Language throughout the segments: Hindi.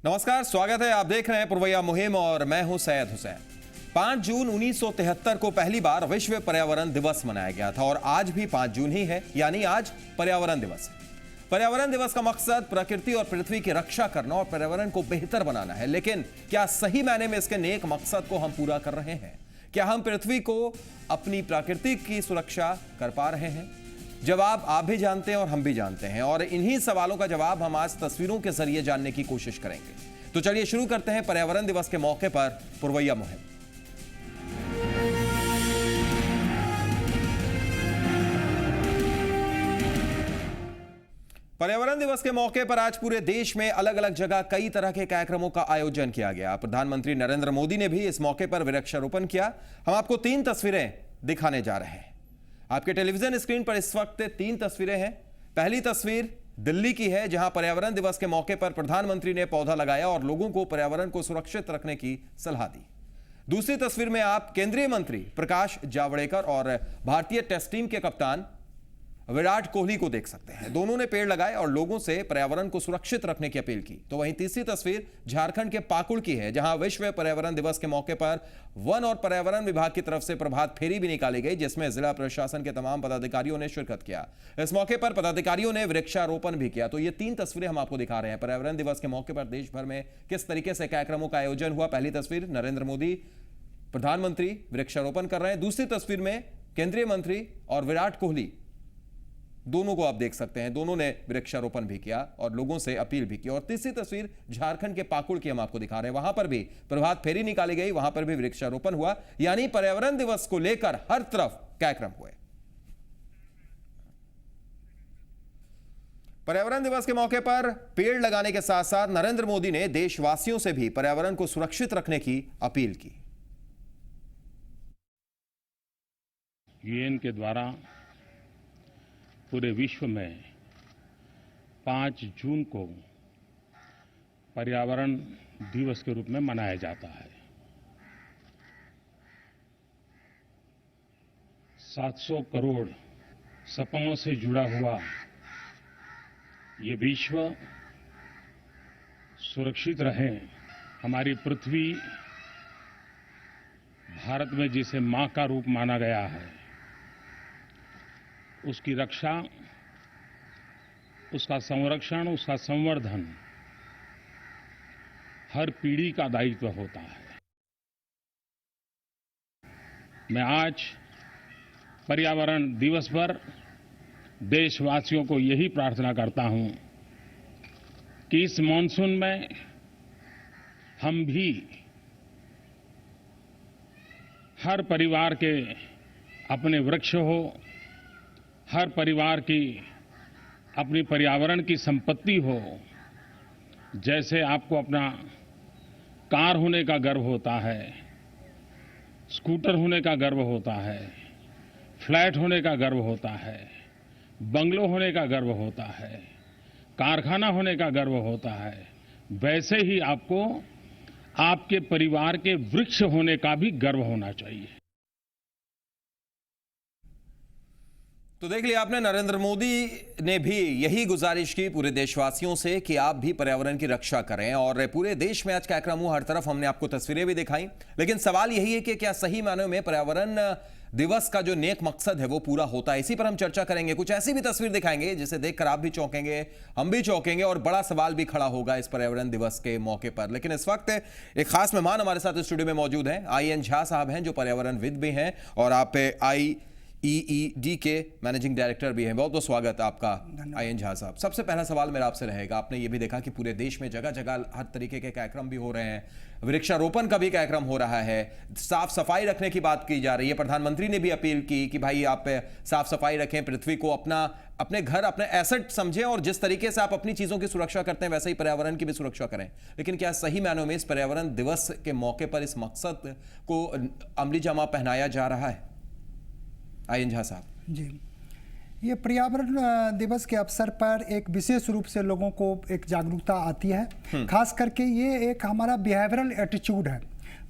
नमस्कार, स्वागत है। आप देख रहे हैं पुरवैया मुहिम और मैं हूं सैयद हुसैन। 5 जून 1973 को पहली बार विश्व पर्यावरण दिवस मनाया गया था और आज भी 5 जून ही है, यानी आज पर्यावरण दिवस है। पर्यावरण दिवस का मकसद प्रकृति और पृथ्वी की रक्षा करना और पर्यावरण को बेहतर बनाना है। लेकिन क्या सही मायने में इसके नेक मकसद को हम पूरा कर रहे हैं? क्या हम पृथ्वी को अपनी प्रकृति की सुरक्षा कर पा रहे हैं? जवाब आप भी जानते हैं और हम भी जानते हैं, और इन्हीं सवालों का जवाब हम आज तस्वीरों के जरिए जानने की कोशिश करेंगे। तो चलिए शुरू करते हैं पर्यावरण दिवस के मौके पर पुरवैया मुहिम। पर्यावरण दिवस के मौके पर आज पूरे देश में अलग अलग जगह कई तरह के कार्यक्रमों का आयोजन किया गया। प्रधानमंत्री नरेंद्र मोदी ने भी इस मौके पर वृक्षारोपण किया। हम आपको 3 तस्वीरें दिखाने जा रहे हैं। आपके टेलीविजन स्क्रीन पर इस वक्त 3 तस्वीरें हैं। पहली तस्वीर दिल्ली की है, जहां पर्यावरण दिवस के मौके पर प्रधानमंत्री ने पौधा लगाया और लोगों को पर्यावरण को सुरक्षित रखने की सलाह दी। दूसरी तस्वीर में आप केंद्रीय मंत्री प्रकाश जावड़ेकर और भारतीय टेस्ट टीम के कप्तान विराट कोहली को देख सकते हैं। दोनों ने पेड़ लगाए और लोगों से पर्यावरण को सुरक्षित रखने की अपील की। तो वहीं तीसरी तस्वीर झारखंड के पाकुड़ की है, जहां विश्व पर्यावरण दिवस के मौके पर वन और पर्यावरण विभाग की तरफ से प्रभात फेरी भी निकाली गई, जिसमें जिला प्रशासन के तमाम पदाधिकारियों ने शिरकत किया। इस मौके पर पदाधिकारियों ने वृक्षारोपण भी किया। तो ये 3 तस्वीरें हम आपको दिखा रहे हैं। पर्यावरण दिवस के मौके पर देश भर में किस तरीके से कार्यक्रमों का आयोजन हुआ। पहली तस्वीर नरेंद्र मोदी प्रधानमंत्री वृक्षारोपण कर रहे हैं। दूसरी तस्वीर में केंद्रीय मंत्री और विराट कोहली, दोनों को आप देख सकते हैं। दोनों ने वृक्षारोपण भी किया और लोगों से अपील भी की। और तीसरी तस्वीर झारखंड के पाकुड़ की हम आपको दिखा रहे हैं। वहां पर भी प्रभात फेरी निकाली गई, वहां पर भी वृक्षारोपण हुआ। यानी पर्यावरण दिवस को लेकर हर तरफ कार्यक्रम हुए। पर्यावरण दिवस के मौके पर पेड़ लगाने के साथ साथ नरेंद्र मोदी ने देशवासियों से भी पर्यावरण को सुरक्षित रखने की अपील की। यूएन के द्वारा पूरे विश्व में 5 जून को पर्यावरण दिवस के रूप में मनाया जाता है। 700 करोड़ सपनों से जुड़ा हुआ ये विश्व सुरक्षित रहे। हमारी पृथ्वी, भारत में जिसे मां का रूप माना गया है, उसकी रक्षा, उसका संरक्षण, उसका संवर्धन हर पीढ़ी का दायित्व होता है। मैं आज पर्यावरण दिवस पर देशवासियों को यही प्रार्थना करता हूं कि इस मॉनसून में हम भी हर परिवार के अपने वृक्ष हो, हर परिवार की अपनी पर्यावरण की संपत्ति हो। जैसे आपको अपना कार होने का गर्व होता है, स्कूटर होने का गर्व होता है, फ्लैट होने का गर्व होता है, बंगलो होने का गर्व होता है, कारखाना होने का गर्व होता है, वैसे ही आपको आपके परिवार के वृक्ष होने का भी गर्व होना चाहिए। तो देख लिया आपने, नरेंद्र मोदी ने भी यही गुजारिश की पूरे देशवासियों से कि आप भी पर्यावरण की रक्षा करें। और पूरे देश में आज कार्यक्रम हुआ, हर तरफ हमने आपको तस्वीरें भी दिखाई। लेकिन सवाल यही है कि क्या सही मायनों में पर्यावरण दिवस का जो नेक मकसद है वो पूरा होता है? इसी पर हम चर्चा करेंगे। कुछ ऐसी भी तस्वीर दिखाएंगे जिसे देखकर आप भी चौंकेंगे, हम भी चौंकेंगे और बड़ा सवाल भी खड़ा होगा इस पर्यावरण दिवस के मौके पर। लेकिन इस वक्त एक खास मेहमान हमारे साथ स्टूडियो में मौजूद हैं। IN झा साहब हैं, जो पर्यावरणविद भी हैं और आप IEED के मैनेजिंग डायरेक्टर भी हैं। बहुत बहुत स्वागत आपका IN झा साहब। सबसे पहला सवाल मेरा आपसे रहेगा, आपने ये भी देखा कि पूरे देश में जगह जगह हर तरीके के कार्यक्रम भी हो रहे हैं, वृक्षारोपण का भी कार्यक्रम हो रहा है, साफ सफाई रखने की बात की जा रही है। प्रधानमंत्री ने भी अपील की कि भाई आप साफ सफाई रखें, पृथ्वी को अपने घर, अपने एसेट समझें और जिस तरीके से आप अपनी चीजों की सुरक्षा करते हैं वैसे ही पर्यावरण की भी सुरक्षा करें। लेकिन क्या सही मायनों में इस पर्यावरण दिवस के मौके पर इस मकसद को अमली जामा पहनाया जा रहा है? IN झा साहब जी, ये पर्यावरण दिवस के अवसर पर एक विशेष रूप से लोगों को एक जागरूकता आती है। खास करके ये एक हमारा बिहेवियरल एटीट्यूड है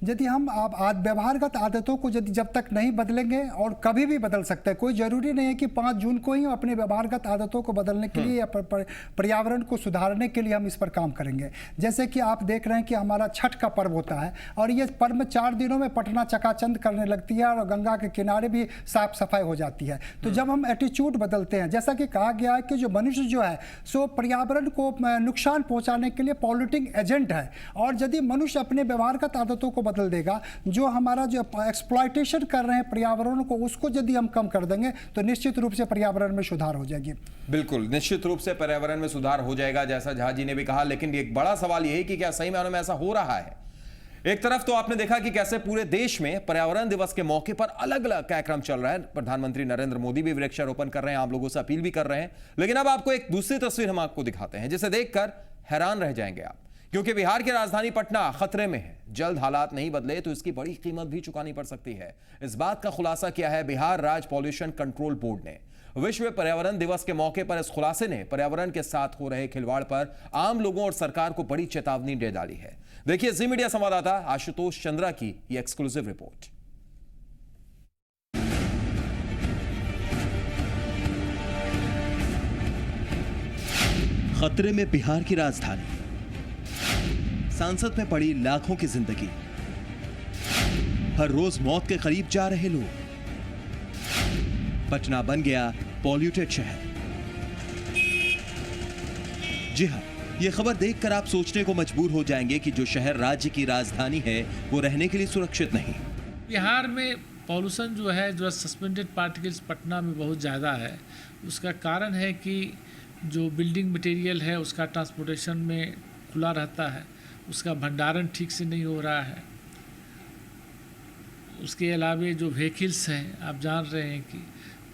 यदि हम आप व्यवहारगत आदतों को यदि जब तक नहीं बदलेंगे, और कभी भी बदल सकते हैं, कोई जरूरी नहीं है कि 5 जून को ही अपने व्यवहारगत आदतों को बदलने के लिए या पर्यावरण को सुधारने के लिए हम इस पर काम करेंगे। जैसे कि आप देख रहे हैं कि हमारा छठ का पर्व होता है और ये पर्व में 4 दिनों में पटना चकाचंद करने लगती है और गंगा के किनारे भी साफ सफाई हो जाती है। तो जब हम एटीट्यूड बदलते हैं, जैसा कि कहा गया है कि जो मनुष्य जो है सो पर्यावरण को नुकसान पहुंचाने के लिए पॉल्यूटिंग एजेंट है, और यदि मनुष्य अपने व्यवहारगत आदतों को बदल देगा, जो हमारा जो एक्सप्लॉयटेशन कर रहे हैं पर्यावरण को, उसको यदि हम कम कर देंगे तो निश्चित रूप से पर्यावरण में सुधार हो जाएगी। बिल्कुल, निश्चित रूप से पर्यावरण में सुधार हो जाएगा, जैसा झा जी ने भी कहा। लेकिन एक बड़ा सवाल यह है कि क्या सही मायनों में ऐसा हो रहा है? एक तरफ तो आपने देखा कि कैसे पूरे देश में पर्यावरण दिवस के मौके पर अलग अलग कार्यक्रम चल रहा है। प्रधानमंत्री नरेंद्र मोदी भी वृक्षारोपण कर रहे हैं, आम लोगों से अपील भी कर रहे हैं। लेकिन अब आपको एक दूसरी तस्वीर हम आपको दिखाते हैं, जिसे देखकर हैरान रह जाएंगे आप, क्योंकि बिहार की राजधानी पटना खतरे में है। जल्द हालात नहीं बदले तो इसकी बड़ी कीमत भी चुकानी पड़ सकती है। इस बात का खुलासा किया है बिहार राज्य पॉल्यूशन कंट्रोल बोर्ड ने। विश्व पर्यावरण दिवस के मौके पर इस खुलासे ने पर्यावरण के साथ हो रहे खिलवाड़ पर आम लोगों और सरकार को बड़ी चेतावनी दे डाली है। देखिए जी मीडिया संवाददाता आशुतोष चंद्रा की ये एक्सक्लूसिव रिपोर्ट। खतरे में बिहार की राजधानी, सांसद में पड़ी लाखों की जिंदगी, हर रोज मौत के करीब जा रहे लोग। पटना बन गया पॉल्यूटेड शहर। जी हां, यह खबर देखकर आप सोचने को मजबूर हो जाएंगे कि जो शहर राज्य की राजधानी है वो रहने के लिए सुरक्षित नहीं। बिहार में पॉल्यूशन जो है, जो सस्पेंडेड पार्टिकल्स पटना में बहुत ज़्यादा है। उसका कारण है कि जो बिल्डिंग मटेरियल है उसका ट्रांसपोर्टेशन में खुला रहता है, उसका भंडारण ठीक से नहीं हो रहा है। उसके अलावा जो व्हीकल्स हैं, आप जान रहे हैं कि,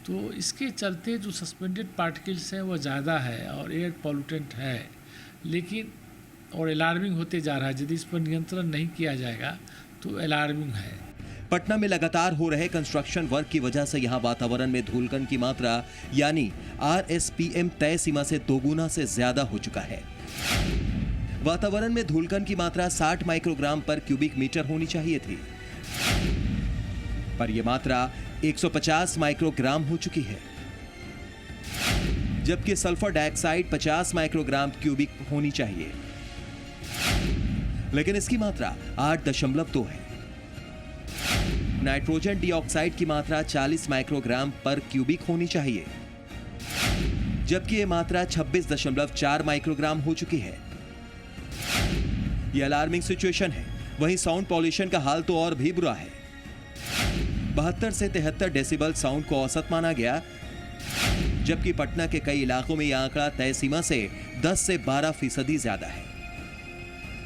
तो इसके चलते जो सस्पेंडेड पार्टिकल्स हैं वो ज़्यादा है और एयर पॉल्यूटेंट है। लेकिन और अलार्मिंग होते जा रहा है। यदि इस पर नियंत्रण नहीं किया जाएगा तो अलार्मिंग है। पटना में लगातार हो रहे कंस्ट्रक्शन वर्क की वजह से यहां वातावरण में धूलकण की मात्रा यानी RSPM तय सीमा से दोगुना से ज्यादा हो चुका है। वातावरण में धूलकण की मात्रा 60 माइक्रोग्राम पर क्यूबिक मीटर होनी चाहिए थी, पर यह मात्रा 150 माइक्रोग्राम हो चुकी है, जबकि सल्फर डाइऑक्साइड 50 माइक्रोग्राम क्यूबिक होनी चाहिए, लेकिन इसकी मात्रा 8.2 है। नाइट्रोजन डाइऑक्साइड की मात्रा 40 माइक्रोग्राम पर क्यूबिक होनी चाहिए, जबकि यह मात्रा 26.4 माइक्रोग्राम हो चुकी है। यह अलार्मिंग सिचुएशन है। वहीं साउंड पॉल्यूशन का हाल तो और भी बुरा है। 72 से 73 डेसिबल साउंड को औसत माना गया, जबकि पटना के कई इलाकों में यह आंकड़ा तय सीमा से 10 से 12% ज्यादा है।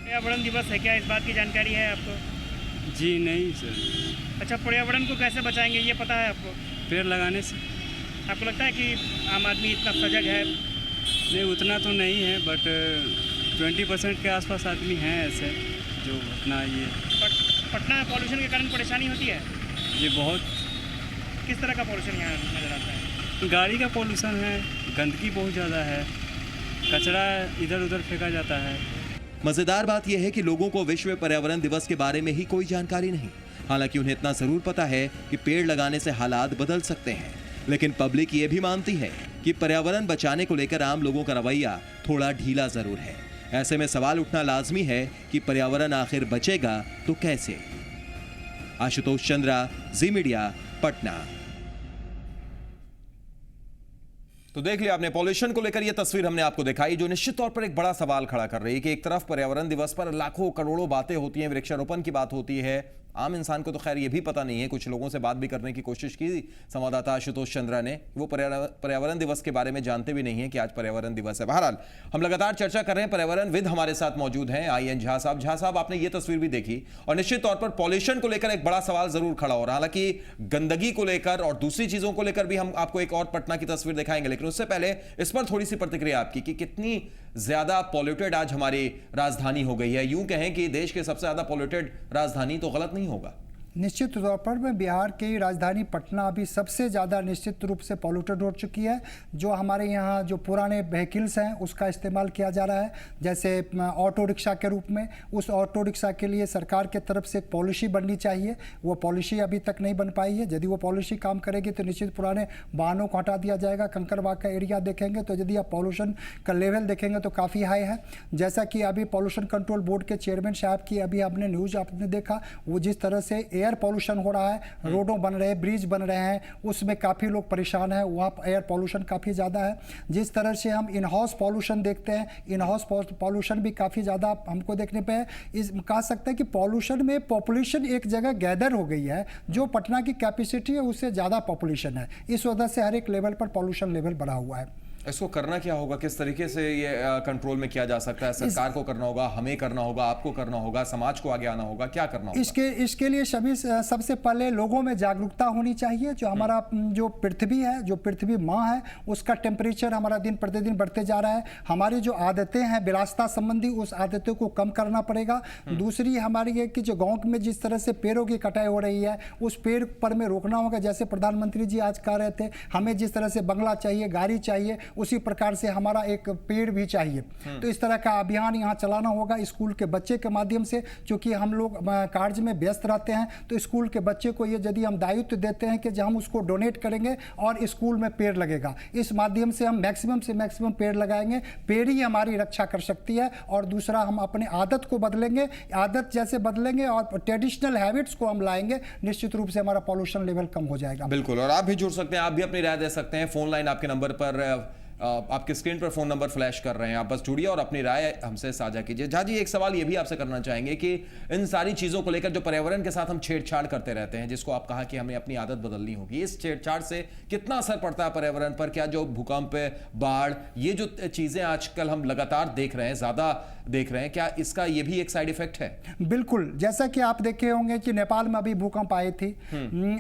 पर्यावरण दिवस है, क्या इस बात की जानकारी है आपको? जी नहीं सर। अच्छा, पर्यावरण को कैसे बचाएंगे ये पता है आपको? पेड़ लगाने से। आपको लगता है कि आम आदमी इतना सजग है? नहीं, उतना तो नहीं है, बट 20% के आसपास आदमी हैं ऐसे जो अपना ये पटना में पॉल्यूशन के कारण परेशानी होती है? ये बहुत। किस तरह का पॉल्यूशन यहाँ नज़र आता है? गाड़ी का पॉल्यूशन है, गंदगी बहुत ज़्यादा है, कचरा इधर उधर फेंका जाता है। मजेदार बात यह है कि लोगों को विश्व पर्यावरण दिवस के बारे में ही कोई जानकारी नहीं। हालांकि उन्हें इतना जरूर पता है कि पेड़ लगाने से हालात बदल सकते हैं, लेकिन पब्लिक ये भी मानती है कि पर्यावरण बचाने को लेकर आम लोगों का रवैया थोड़ा ढीला जरूर है। ऐसे में सवाल उठना लाजमी है कि पर्यावरण आखिर बचेगा तो कैसे। आशुतोष चंद्रा, जी मीडिया, पटना। तो देख लिया आपने, पॉल्यूशन को लेकर यह तस्वीर हमने आपको दिखाई, जो निश्चित तौर पर एक बड़ा सवाल खड़ा कर रही है कि एक तरफ पर्यावरण दिवस पर लाखों करोड़ों बातें होती हैं, वृक्षारोपण की बात होती है। आम इंसान को तो खैर ये भी पता नहीं है। कुछ लोगों से बात भी करने की कोशिश की संवाददाता आशुतोष चंद्रा ने, वो पर्यावरण दिवस के बारे में जानते भी नहीं है कि आज पर्यावरण दिवस है। बहरहाल हम लगातार चर्चा कर रहे हैं। पर्यावरण विद हमारे साथ मौजूद हैं IN झा साहब। झा साहब, आपने ये तस्वीर भी देखी और निश्चित तौर पर पॉल्यूशन को लेकर एक बड़ा सवाल जरूर खड़ा हो रहा है। हालांकि गंदगी को लेकर और दूसरी चीजों को लेकर भी हम आपको एक और पटना की तस्वीर दिखाएंगे, लेकिन उससे पहले इस पर थोड़ी सी प्रतिक्रिया आपकी कि कितनी ज्यादा पॉल्यूटेड आज हमारी राजधानी हो गई है। यूं कहें कि देश के सबसे ज्यादा पॉल्यूटेड राजधानी तो गलत नहीं होगा। निश्चित तौर पर में बिहार की राजधानी पटना अभी सबसे ज़्यादा निश्चित रूप से पॉल्यूटेड हो चुकी है। जो हमारे यहाँ जो पुराने व्हीकल्स हैं उसका इस्तेमाल किया जा रहा है, जैसे ऑटो रिक्शा के रूप में। उस ऑटो रिक्शा के लिए सरकार के तरफ से एक पॉलिसी बननी चाहिए, वो पॉलिसी अभी तक नहीं बन पाई है। यदि वो पॉलिसी काम करेगी तो निश्चित पुराने वाहनों को हटा दिया जाएगा। कंकड़बाग का एरिया देखेंगे तो यदि आप पॉल्यूशन का लेवल देखेंगे तो काफ़ी हाई है। जैसा कि अभी पॉल्यूशन कंट्रोल बोर्ड के चेयरमैन साहब की अभी आपने न्यूज़ आपने देखा, वो जिस तरह से एयर पॉल्यूशन हो रहा है, रोडों बन रहे हैं, ब्रिज बन रहे हैं, उसमें काफ़ी लोग परेशान हैं, वहाँ एयर पॉल्यूशन काफ़ी ज़्यादा है। जिस तरह से हम इन हाउस पॉल्यूशन देखते हैं, इन हाउस पॉल्यूशन भी काफ़ी ज़्यादा हमको देखने पे है। इस कह सकते हैं कि पॉल्यूशन में पॉपुलेशन एक जगह गैदर हो गई है, जो पटना की कैपेसिटी है उससे ज़्यादा पॉपुलेशन है। इस वजह से हर एक लेवल पर पॉल्यूशन लेवल बढ़ा हुआ है। इसको करना क्या होगा, किस तरीके से ये कंट्रोल में किया जा सकता है? सरकार को करना होगा, हमें करना होगा, आपको करना होगा, समाज को आगे आना होगा, क्या करना होगा? इसके लिए सबसे पहले लोगों में जागरूकता होनी चाहिए। जो हमारा जो पृथ्वी है, जो पृथ्वी माँ है, उसका टेम्परेचर हमारा दिन प्रतिदिन बढ़ते जा रहा है। हमारी जो आदतें हैं विलासिता संबंधी, उस आदतों को कम करना पड़ेगा। दूसरी हमारी है कि जो गाँव में जिस तरह से पेड़ों की कटाई हो रही है, उस पेड़ पर में रोकना होगा। जैसे प्रधानमंत्री जी आज कह रहे थे, हमें जिस तरह से बंगला चाहिए, गाड़ी चाहिए, उसी प्रकार से हमारा एक पेड़ भी चाहिए। तो इस तरह का अभियान यहाँ चलाना होगा स्कूल के बच्चे के माध्यम से। क्योंकि हम लोग कार्य में व्यस्त रहते हैं, तो स्कूल के बच्चे को ये यदि हम दायित्व देते हैं कि जब हम उसको डोनेट करेंगे और स्कूल में पेड़ लगेगा, इस माध्यम से हम मैक्सिमम से मैक्सिमम पेड़ लगाएंगे। पेड़ ही हमारी रक्षा कर सकती है। और दूसरा, हम अपने आदत को बदलेंगे, आदत जैसे बदलेंगे और ट्रेडिशनल हैबिट्स को हम लाएंगे, निश्चित रूप से हमारा पॉल्यूशन लेवल कम हो जाएगा। बिल्कुल। और आप भी जुड़ सकते हैं, आप भी अपनी राय दे सकते हैं। फोन लाइन आपके नंबर पर, आपके स्क्रीन पर फोन नंबर फ्लैश कर रहे हैं, आप बस जुड़िए और अपनी राय हमसे साझा कीजिए। झा जी, एक सवाल ये भी आपसे करना चाहेंगे कि इन सारी चीजों को लेकर जो पर्यावरण के साथ हम छेड़छाड़ करते रहते हैं, जिसको आप कहा कि हमें अपनी आदत बदलनी होगी, इस छेड़छाड़ से कितना असर पड़ता है पर्यावरण पर? क्या जो भूकंप, बाढ़, ये जो चीजें आजकल हम लगातार देख रहे हैं, ज्यादा देख रहे हैं, क्या इसका ये भी एक साइड इफेक्ट है? बिल्कुल। जैसा कि आप देखे होंगे कि नेपाल में अभी भूकंप आए थे,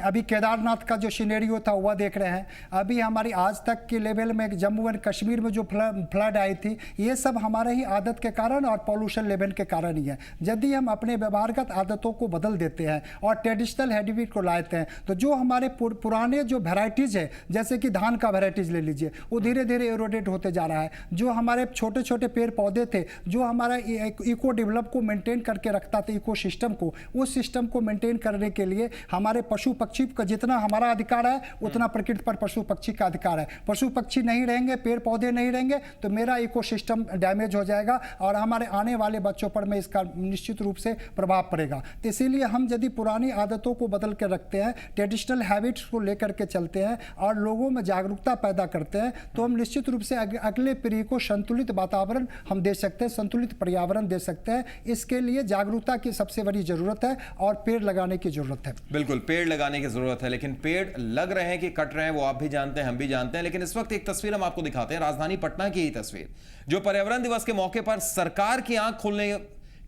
अभी केदारनाथ का जो सिनेरियो था वह देख रहे हैं। अभी हमारी आज तक के लेवल में जम्मू एंड कश्मीर में जो फ्लड आई थी, ये सब हमारे ही आदत के कारण और पॉल्यूशन लेवल के कारण ही है। यदि हम अपने व्यवहारगत आदतों को बदल देते हैं और ट्रेडिशनल हैबिट को लाते हैं, तो जो हमारे पुराने जो वेराइटीज़ है, जैसे कि धान का वेराइटीज़ ले लीजिए, वो धीरे धीरे एरोडेट होते जा रहा है। जो हमारे छोटे छोटे पेड़ पौधे थे, जो हमारा इको डेवलप को मेंटेन करके रखता था, इको सिस्टम को, उस सिस्टम को मेंटेन करने के लिए हमारे पशु पक्षी का जितना हमारा अधिकार है, उतना प्रकृति पर पशु पक्षी का अधिकार है। पशु पक्षी नहीं रहेंगे, पेड़ पौधे नहीं रहेंगे, तो मेरा इकोसिस्टम डैमेज हो जाएगा और हमारे आने वाले बच्चों पर में इसका निश्चित रूप से प्रभाव पड़ेगा। तो इसीलिए हम यदि पुरानी आदतों को बदल के रखते हैं, ट्रेडिशनल हैबिट्स को लेकर के चलते हैं और लोगों में जागरूकता पैदा करते हैं, तो हम निश्चित रूप से अगले पीढ़ी को संतुलित वातावरण हम दे सकते हैं, संतुलित पर्यावरण दे सकते हैं। इसके लिए जागरूकता की सबसे बड़ी जरूरत है और पेड़ लगाने की जरूरत है। बिल्कुल, पेड़ लगाने की जरूरत है, लेकिन पेड़ लग रहे हैं कि कट रहे हैं, वो आप भी जानते हैं, हम भी जानते हैं। लेकिन इस वक्त एक तस्वीर हम आपको दिखाते हैं, राजधानी पटना की ही तस्वीर, जो पर्यावरण दिवस के मौके पर सरकार की आंख खोलने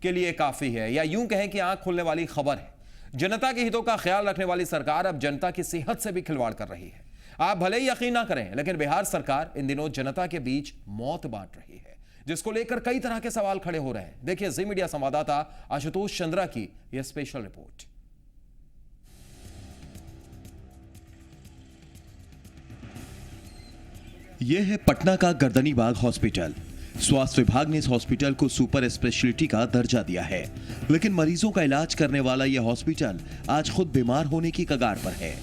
के लिए काफी है, या यूं कहें कि आंख खोलने वाली खबर है। जनता के हितों का ख्याल रखने वाली सरकार अब जनता की सेहत से भी खिलवाड़ कर रही है। आप भले ही यकीन ना करें, लेकिन बिहार सरकार इन दिनों जनता के बीच मौत बांट रही है, जिसको लेकर कई तरह के सवाल खड़े हो रहे हैं। देखिए जी मीडिया संवाददाता आशुतोष चंद्रा की यह स्पेशल रिपोर्ट। यह है पटना का गर्दनीबाग हॉस्पिटल। स्वास्थ्य विभाग ने इस हॉस्पिटल को सुपर स्पेशलिटी का दर्जा दिया है, लेकिन मरीजों का इलाज करने वाला यह हॉस्पिटल आज खुद बीमार होने की कगार पर है।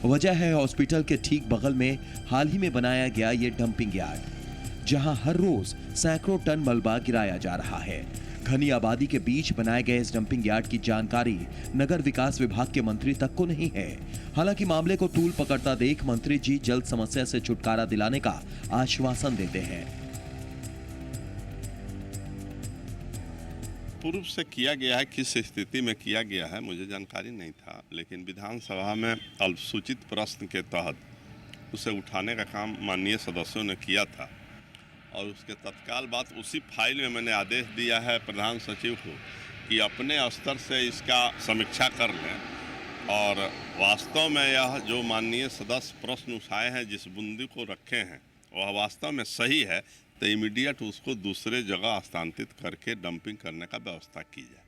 वजह है हॉस्पिटल के ठीक बगल में हाल ही में बनाया गया ये डंपिंग यार्ड, जहां हर रोज सैकड़ों टन मलबा गिराया जा रहा है। घनी आबादी के बीच बनाए गए इस डंपिंग यार्ड की जानकारी नगर विकास विभाग के मंत्री तक को नहीं है। हालांकि मामले को तूल पकड़ता देख मंत्री जी जल्द समस्या से छुटकारा दिलाने का आश्वासन देते हैं। पूर्व से किया गया है, किस स्थिति में किया गया है मुझे जानकारी नहीं था, लेकिन विधानसभा में अल्पसूचित प्रश्न के तहत उसे उठाने का काम माननीय सदस्यों ने किया था और उसके तत्काल बाद उसी फाइल में मैंने आदेश दिया है प्रधान सचिव को कि अपने स्तर से इसका समीक्षा कर लें और वास्तव में यह जो माननीय सदस्य प्रश्न उठाए हैं, जिस बूंदी को रखे हैं, वह वास्तव में सही है, तो इमीडिएट उसको दूसरे जगह स्थानांतरित करके डंपिंग करने का व्यवस्था की जाए।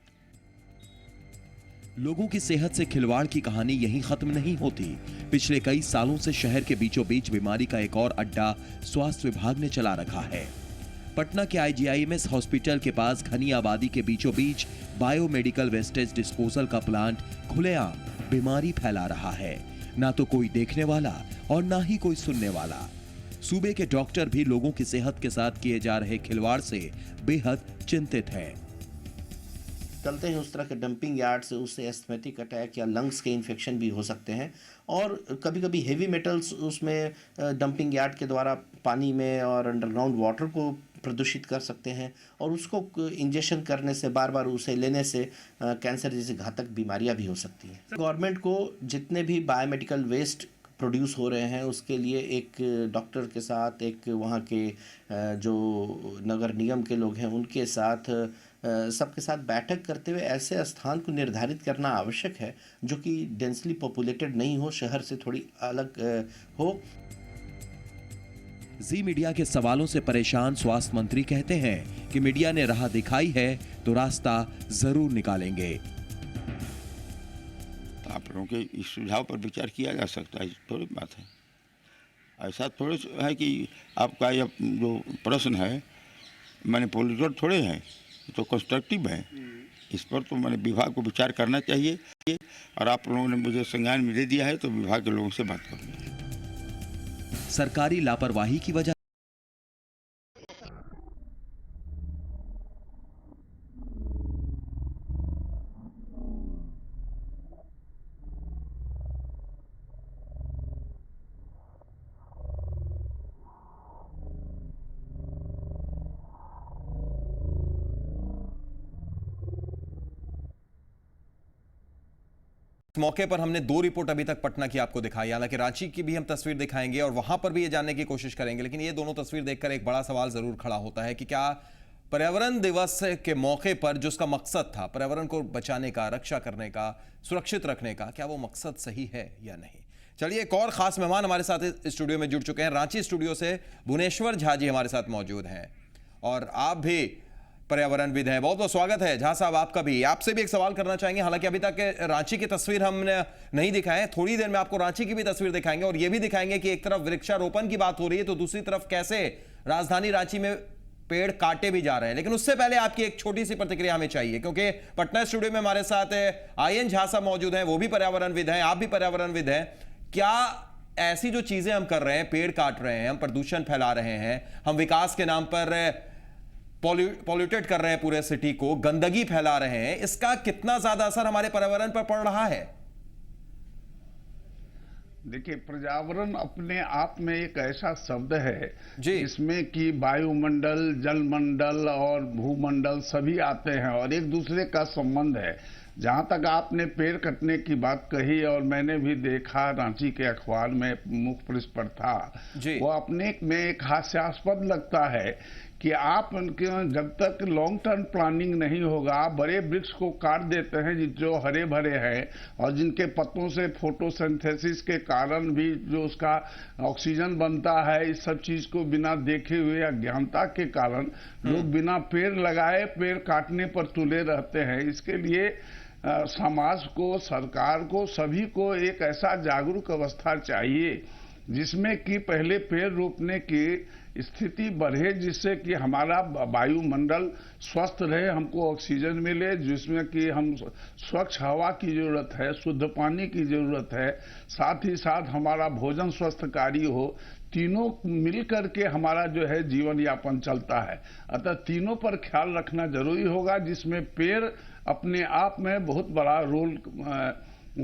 लोगों की सेहत से खिलवाड़ की कहानी यहीं खत्म नहीं होती। पिछले कई सालों से शहर के बीचों बीच बीमारी का एक और अड्डा स्वास्थ्य विभाग ने चला रखा है। पटना के IGIMS हॉस्पिटल के पास घनी आबादी के बीचों बीच बायोमेडिकल वेस्टेज डिस्पोजल का प्लांट खुलेआम बीमारी फैला रहा है। ना तो कोई देखने वाला और ना ही कोई सुनने वाला। सूबे के डॉक्टर भी लोगों की सेहत के साथ किए जा रहे खिलवाड़ से बेहद चिंतित हैं। चलते हैं उस तरह के डंपिंग यार्ड से, उससे एस्थमेटिक अटैक या लंग्स के इन्फेक्शन भी हो सकते हैं। और कभी कभी हेवी मेटल्स उसमें डंपिंग यार्ड के द्वारा पानी में और अंडरग्राउंड वाटर को प्रदूषित कर सकते हैं, और उसको इंजेक्शन करने से, बार बार उसे लेने से कैंसर जैसी घातक बीमारियां भी हो सकती हैं। गवर्नमेंट को जितने भी बायोमेडिकल वेस्ट प्रोड्यूस हो रहे हैं उसके लिए एक डॉक्टर के साथ, एक वहाँ के जो नगर निगम के लोग हैं उनके साथ, सबके साथ बैठक करते हुए ऐसे स्थान को निर्धारित करना आवश्यक है जो कि डेंसली पॉपुलेटेड नहीं हो, शहर से थोड़ी अलग हो। जी मीडिया के सवालों से परेशान स्वास्थ्य मंत्री कहते हैं कि मीडिया ने राह दिखाई है तो रास्ता जरूर निकालेंगे। आप लोगों के इस सुझाव पर विचार किया जा सकता है, थोड़ी बात है। ऐसा थोड़े है कि आपका यह जो प्रश्न है मैनिपुलेटर थोड़े हैं, तो कंस्ट्रक्टिव है। इस पर तो मैंने विभाग को विचार करना चाहिए, और आप लोगों ने मुझे संज्ञान में दे दिया है तो विभाग के लोगों से बात करूँगा। सरकारी लापरवाही की वजह इस मौके पर हमने 2 रिपोर्ट अभी तक पटना की आपको दिखाई, हालांकि रांची की भी हम तस्वीर दिखाएंगे और वहां पर भी ये जानने की कोशिश करेंगे। लेकिन ये दोनों तस्वीर देखकर एक बड़ा सवाल जरूर खड़ा होता है कि क्या पर्यावरण दिवस के मौके पर जो उसका मकसद था, पर्यावरण को बचाने का, रक्षा करने का, सुरक्षित रखने का, क्या वो मकसद सही है या नहीं। चलिए, एक और खास मेहमान हमारे साथ इस स्टूडियो में जुड़ चुके हैं। रांची स्टूडियो से भुवनेश्वर झा जी हमारे साथ मौजूद हैं, और आप भी पर्यावरणविद हैं। बहुत बहुत स्वागत है झा साहब आपका भी। आपसे भी एक सवाल करना चाहेंगे, हालांकि अभी तक रांची की तस्वीर हमने नहीं दिखाए, थोड़ी देर में आपको रांची की भी तस्वीर दिखाएंगे, और ये भी दिखाएंगे कि एक तरफ वृक्षारोपण की बात हो रही है तो दूसरी तरफ कैसे राजधानी रांची में पेड़ काटे भी जा रहे हैं। लेकिन उससे पहले आपकी एक छोटी सी प्रतिक्रिया हमें चाहिए, क्योंकि पटना स्टूडियो में हमारे साथ IN झा साहब मौजूद हैं, वो भी पर्यावरणविद हैं, आप भी पर्यावरणविद हैं। क्या ऐसी जो चीजें हम कर रहे हैं, पेड़ काट रहे हैं, हम प्रदूषण फैला रहे हैं, हम विकास के नाम पर पॉल्यूटेड कर रहे हैं पूरे सिटी को, गंदगी फैला रहे हैं, इसका कितना ज्यादा असर हमारे पर्यावरण पर पड़ रहा है? देखिए, पर्यावरण अपने आप में एक ऐसा शब्द है जी, इसमें कि वायुमंडल, जलमंडल और भूमंडल सभी आते हैं और एक दूसरे का संबंध है। जहां तक आपने पेड़ कटने की बात कही, और मैंने भी देखा रांची के अखबार में मुख्य पृष्ठ पर था, वो अपने में एक हास्यास्पद लगता है कि आप उनके जब तक लॉन्ग टर्म प्लानिंग नहीं होगा, बड़े वृक्ष को काट देते हैं जो हरे भरे हैं और जिनके पत्तों से फोटोसिंथेसिस के कारण भी जो उसका ऑक्सीजन बनता है, इस सब चीज को बिना देखे हुए अज्ञानता के कारण लोग बिना पेड़ लगाए पेड़ काटने पर तुले रहते हैं। इसके लिए समाज को, सरकार को, सभी को एक ऐसा जागरूक अवस्था चाहिए जिसमें कि पहले पेड़ रोपने की स्थिति बढ़े, जिससे कि हमारा वायुमंडल स्वस्थ रहे, हमको ऑक्सीजन मिले, जिसमें कि हम स्वच्छ हवा की जरूरत है, शुद्ध पानी की जरूरत है, साथ ही साथ हमारा भोजन स्वस्थकारी हो। तीनों मिलकर के हमारा जो है जीवन यापन चलता है। अतः तीनों पर ख्याल रखना जरूरी होगा, जिसमें पेड़ अपने आप में बहुत बड़ा रोल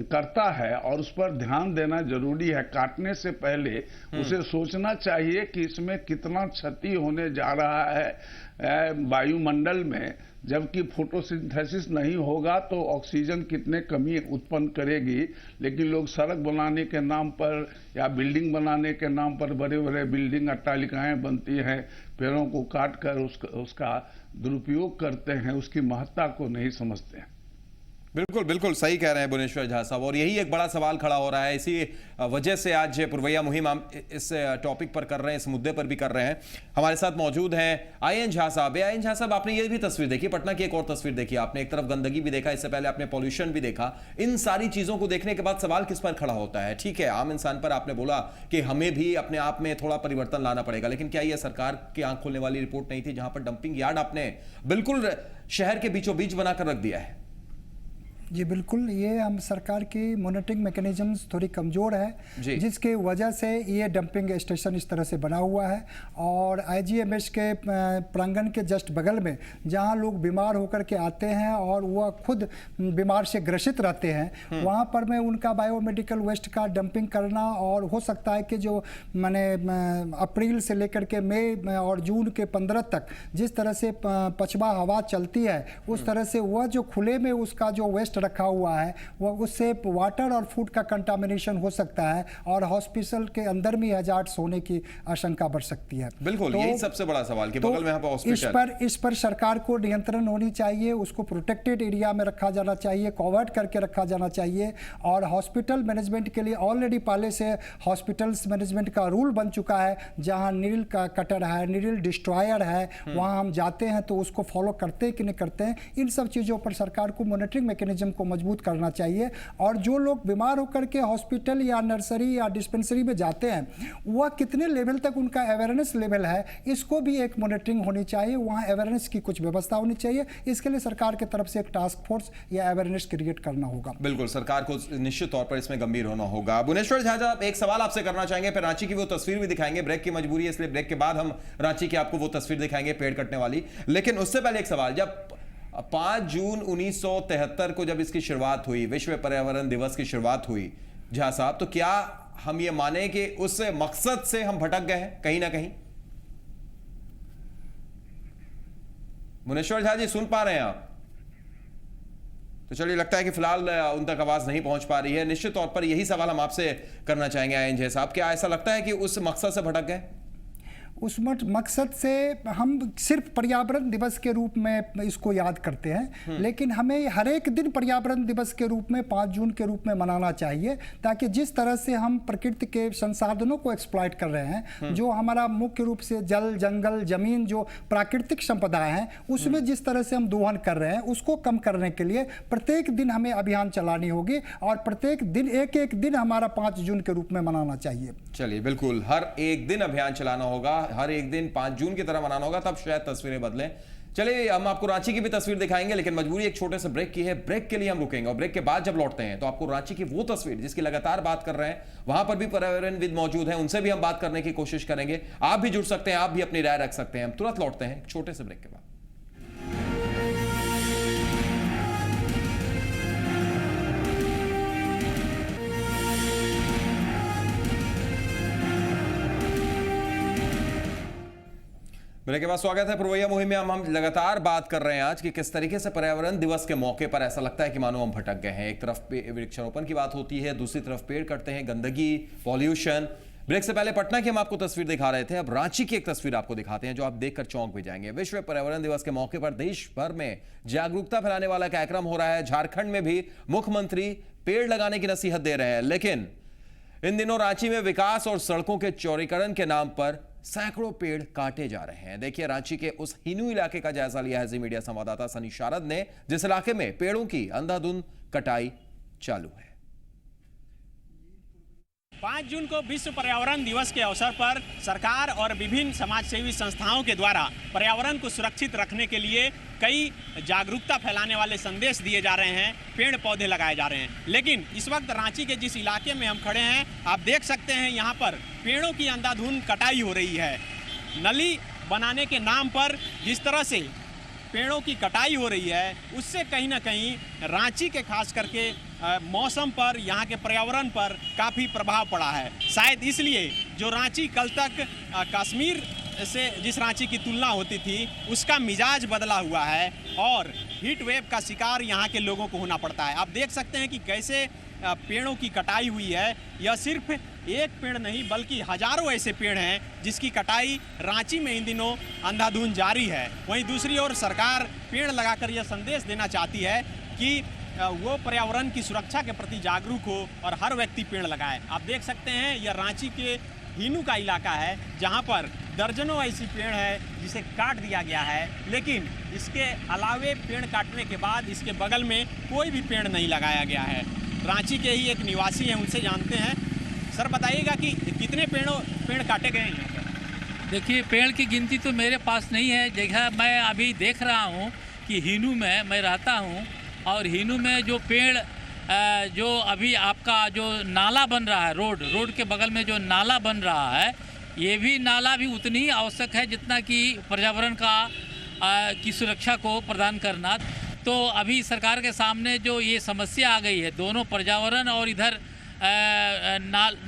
करता है और उस पर ध्यान देना जरूरी है। काटने से पहले उसे सोचना चाहिए कि इसमें कितना क्षति होने जा रहा है वायुमंडल में, जबकि फोटोसिंथेसिस नहीं होगा तो ऑक्सीजन कितने कमी उत्पन्न करेगी। लेकिन लोग सड़क बनाने के नाम पर या बिल्डिंग बनाने के नाम पर बड़े बड़े बिल्डिंग, अट्टालिकाएं बनती हैं, पेड़ों को काट कर उसका दुरुपयोग करते हैं, उसकी महत्ता को नहीं समझते हैं। बिल्कुल बिल्कुल सही कह रहे हैं भुवनेश्वर झा साहब, और यही एक बड़ा सवाल खड़ा हो रहा है। इसी वजह से आज पुरवैया मुहिम हम इस टॉपिक पर कर रहे हैं, इस मुद्दे पर भी कर रहे हैं। हमारे साथ मौजूद हैं आईएन झा साहब। आईएन झा साहब, आपने ये भी तस्वीर देखी, पटना की एक और तस्वीर देखी आपने, एक तरफ गंदगी भी देखा, इससे पहले आपने पॉल्यूशन भी देखा। इन सारी चीजों को देखने के बाद सवाल किस पर खड़ा होता है? ठीक है, आम इंसान पर आपने बोला कि हमें भी अपने आप में थोड़ा परिवर्तन लाना पड़ेगा, लेकिन क्या यह सरकार की आंख खोलने वाली रिपोर्ट नहीं थी, जहां पर डंपिंग यार्ड आपने बिल्कुल शहर के बीचों बीच बनाकर रख दिया है? जी बिल्कुल, ये हम सरकार की मॉनिटरिंग मैकेनिज्म्स थोड़ी कमज़ोर है, जिसके वजह से ये डंपिंग स्टेशन इस तरह से बना हुआ है। और आईजीएमएस के प्रांगण के जस्ट बगल में जहाँ लोग बीमार होकर के आते हैं और वह खुद बीमार से ग्रसित रहते हैं, वहाँ पर मैं उनका बायोमेडिकल वेस्ट का डंपिंग करना, और हो सकता है कि जो मैंने अप्रैल से लेकर के मई और जून के 15 तक जिस तरह से पछवा हवा चलती है, उस तरह से वह जो खुले में उसका जो वेस्ट रखा हुआ है, वह उससे वाटर और फूड का कंटामिनेशन हो सकता है और हॉस्पिटल के अंदर भी हजार्ड्स होने की आशंका बढ़ सकती है। बिल्कुल, यही सबसे बड़ा सवाल कि बगल में यहाँ पर हॉस्पिटल। इस पर सरकार को नियंत्रण होनी चाहिए, उसको प्रोटेक्टेड एरिया में रखा जाना चाहिए, कवर्ड करके रखा जाना चाहिए। और हॉस्पिटल मैनेजमेंट के लिए ऑलरेडी पहले से हॉस्पिटल्स मैनेजमेंट का रूल बन चुका है, जहाँ नीडल का कटर है, नीडल डिस्ट्रॉयर है, वहाँ हम जाते हैं तो उसको फॉलो करते हैं कि नहीं करते हैं। इन सब चीज़ों पर सरकार को मॉनिटरिंग मैकेनिज्म को मजबूत करना चाहिए। और जो लोग बीमार होकर के हॉस्पिटल या नर्सरी या डिस्पेंसरी में जाते हैं, वह कितने लेवल तक उनका अवेयरनेस लेवल है, इसको भी एक मॉनिटरिंग होनी चाहिए। वहाँ अवेयरनेस की कुछ व्यवस्था होनी चाहिए। इसके लिए सरकार की तरफ से एक टास्क फोर्स या अवेयरनेस क्रिएट करना होगा। बिल्कुल, सरकार को निश्चित तौर पर इसमें गंभीर होना होगा। भुवनेश्वर झा साहब, एक सवाल आपसे करना चाहेंगे, फिर रांची की वो तस्वीर भी दिखाएंगे। ब्रेक की मजबूरी है, इसलिए ब्रेक के बाद हम रांची की आपको वो तस्वीर दिखाएंगे पेड़ कटने वाली। लेकिन उससे पहले एक सवाल, जब 5 जून 1973 को जब इसकी शुरुआत हुई, विश्व पर्यावरण दिवस की शुरुआत हुई झा साहब, तो क्या हम ये माने कि उस मकसद से हम भटक गए हैं कहीं ना कहीं? भुवनेश्वर झा जी, सुन पा रहे हैं आप? तो चलिए, लगता है कि फिलहाल उन तक आवाज नहीं पहुंच पा रही है। निश्चित तौर पर यही सवाल हम आपसे करना चाहेंगे आईएन झा साहब, क्या ऐसा लगता है कि उस मकसद से भटक गए? उस मकसद से हम सिर्फ पर्यावरण दिवस के रूप में इसको याद करते हैं, लेकिन हमें हर एक दिन पर्यावरण दिवस के रूप में 5 जून के रूप में मनाना चाहिए, ताकि जिस तरह से हम प्रकृति के संसाधनों को एक्सप्लॉइट कर रहे हैं, जो हमारा मुख्य रूप से जल, जंगल, जमीन, जो प्राकृतिक संपदाएं हैं, उसमें जिस तरह से हम दोहन कर रहे हैं, उसको कम करने के लिए प्रत्येक दिन हमें अभियान चलानी होगी और प्रत्येक दिन एक दिन हमारा 5 जून के रूप में मनाना चाहिए। चलिए, बिल्कुल, हर एक दिन अभियान चलाना होगा, हर एक दिन 5 जून की तरह मनाना होगा, तब शायद तस्वीरें बदलें। चलिए, हम आपको रांची की भी तस्वीर दिखाएंगे, लेकिन मजबूरी एक छोटे से ब्रेक की है। ब्रेक के लिए हम रुकेंगे और ब्रेक के बाद जब लौटते हैं तो आपको रांची की वो तस्वीर जिसकी लगातार बात कर रहे हैं, वहां पर भी पर्यावरणविद मौजूद हैं, उनसे भी हम बात करने की कोशिश करेंगे। आप भी जुड़ सकते हैं, आप भी अपनी राय रख सकते हैं। हम तुरंत लौटते हैं छोटे से ब्रेक के बाद। मेरे के पास स्वागत है पुरवैया मुहिम में। हम लगातार बात कर रहे हैं आज कि किस तरीके से पर्यावरण दिवस के मौके पर ऐसा लगता है कि मानो हम भटक गए हैं। एक तरफ वृक्षारोपण की बात होती है, दूसरी तरफ पेड़ कटते हैं, गंदगी, पॉल्यूशन। ब्रेक से पहले पटना की हम आपको तस्वीर दिखा रहे थे, अब रांची की एक तस्वीर आपको दिखाते हैं जो आप देखकर चौंक भी जाएंगे। विश्व पर्यावरण दिवस के मौके पर देश भर में जागरूकता फैलाने वाला कार्यक्रम हो रहा है। झारखंड में भी मुख्यमंत्री पेड़ लगाने की नसीहत दे रहे हैं, लेकिन इन दिनों रांची में विकास और सड़कों के चौड़ीकरण के नाम पर सैकड़ों पेड़ काटे जा रहे हैं। देखिए, रांची के उस हिनू इलाके का जायजा लिया है जी मीडिया संवाददाता सनी शारद ने, जिस इलाके में पेड़ों की अंधाधुंध कटाई चालू है। 5 जून को विश्व पर्यावरण दिवस के अवसर पर सरकार और विभिन्न समाजसेवी संस्थाओं के द्वारा पर्यावरण को सुरक्षित रखने के लिए कई जागरूकता फैलाने वाले संदेश दिए जा रहे हैं, पेड़ पौधे लगाए जा रहे हैं। लेकिन इस वक्त रांची के जिस इलाके में हम खड़े हैं, आप देख सकते हैं यहाँ पर पेड़ों की अंधाधुंध कटाई हो रही है। नली बनाने के नाम पर जिस तरह से पेड़ों की कटाई हो रही है, उससे कहीं ना कहीं रांची के खास करके मौसम पर, यहाँ के पर्यावरण पर काफ़ी प्रभाव पड़ा है। शायद इसलिए जो रांची कल तक कश्मीर से जिस रांची की तुलना होती थी, उसका मिजाज बदला हुआ है और हीट वेव का शिकार यहाँ के लोगों को होना पड़ता है। आप देख सकते हैं कि कैसे पेड़ों की कटाई हुई है। यह सिर्फ एक पेड़ नहीं बल्कि हजारों ऐसे पेड़ हैं जिसकी कटाई रांची में इन दिनों अंधाधुंध जारी है। वहीं दूसरी ओर सरकार पेड़ लगाकर यह संदेश देना चाहती है कि वो पर्यावरण की सुरक्षा के प्रति जागरूक हो और हर व्यक्ति पेड़ लगाए। आप देख सकते हैं यह रांची के हिनू का इलाका है जहां पर दर्जनों ऐसी पेड़ है जिसे काट दिया गया है, लेकिन इसके अलावे पेड़ काटने के बाद इसके बगल में कोई भी पेड़ नहीं लगाया गया है। रांची के ही एक निवासी हैं, उनसे जानते हैं। सर बताइएगा कि कितने पेड़ काटे गए हैं? देखिए, पेड़ की गिनती तो मेरे पास नहीं है। जगह मैं अभी देख रहा हूँ कि हिनू में मैं रहता हूँ और हिनू में जो पेड़ जो अभी आपका जो नाला बन रहा है, रोड के बगल में जो नाला बन रहा है, ये भी नाला भी उतनी ही आवश्यक है जितना कि पर्यावरण की सुरक्षा को प्रदान करना। तो अभी सरकार के सामने जो ये समस्या आ गई है, दोनों पर्यावरण और इधर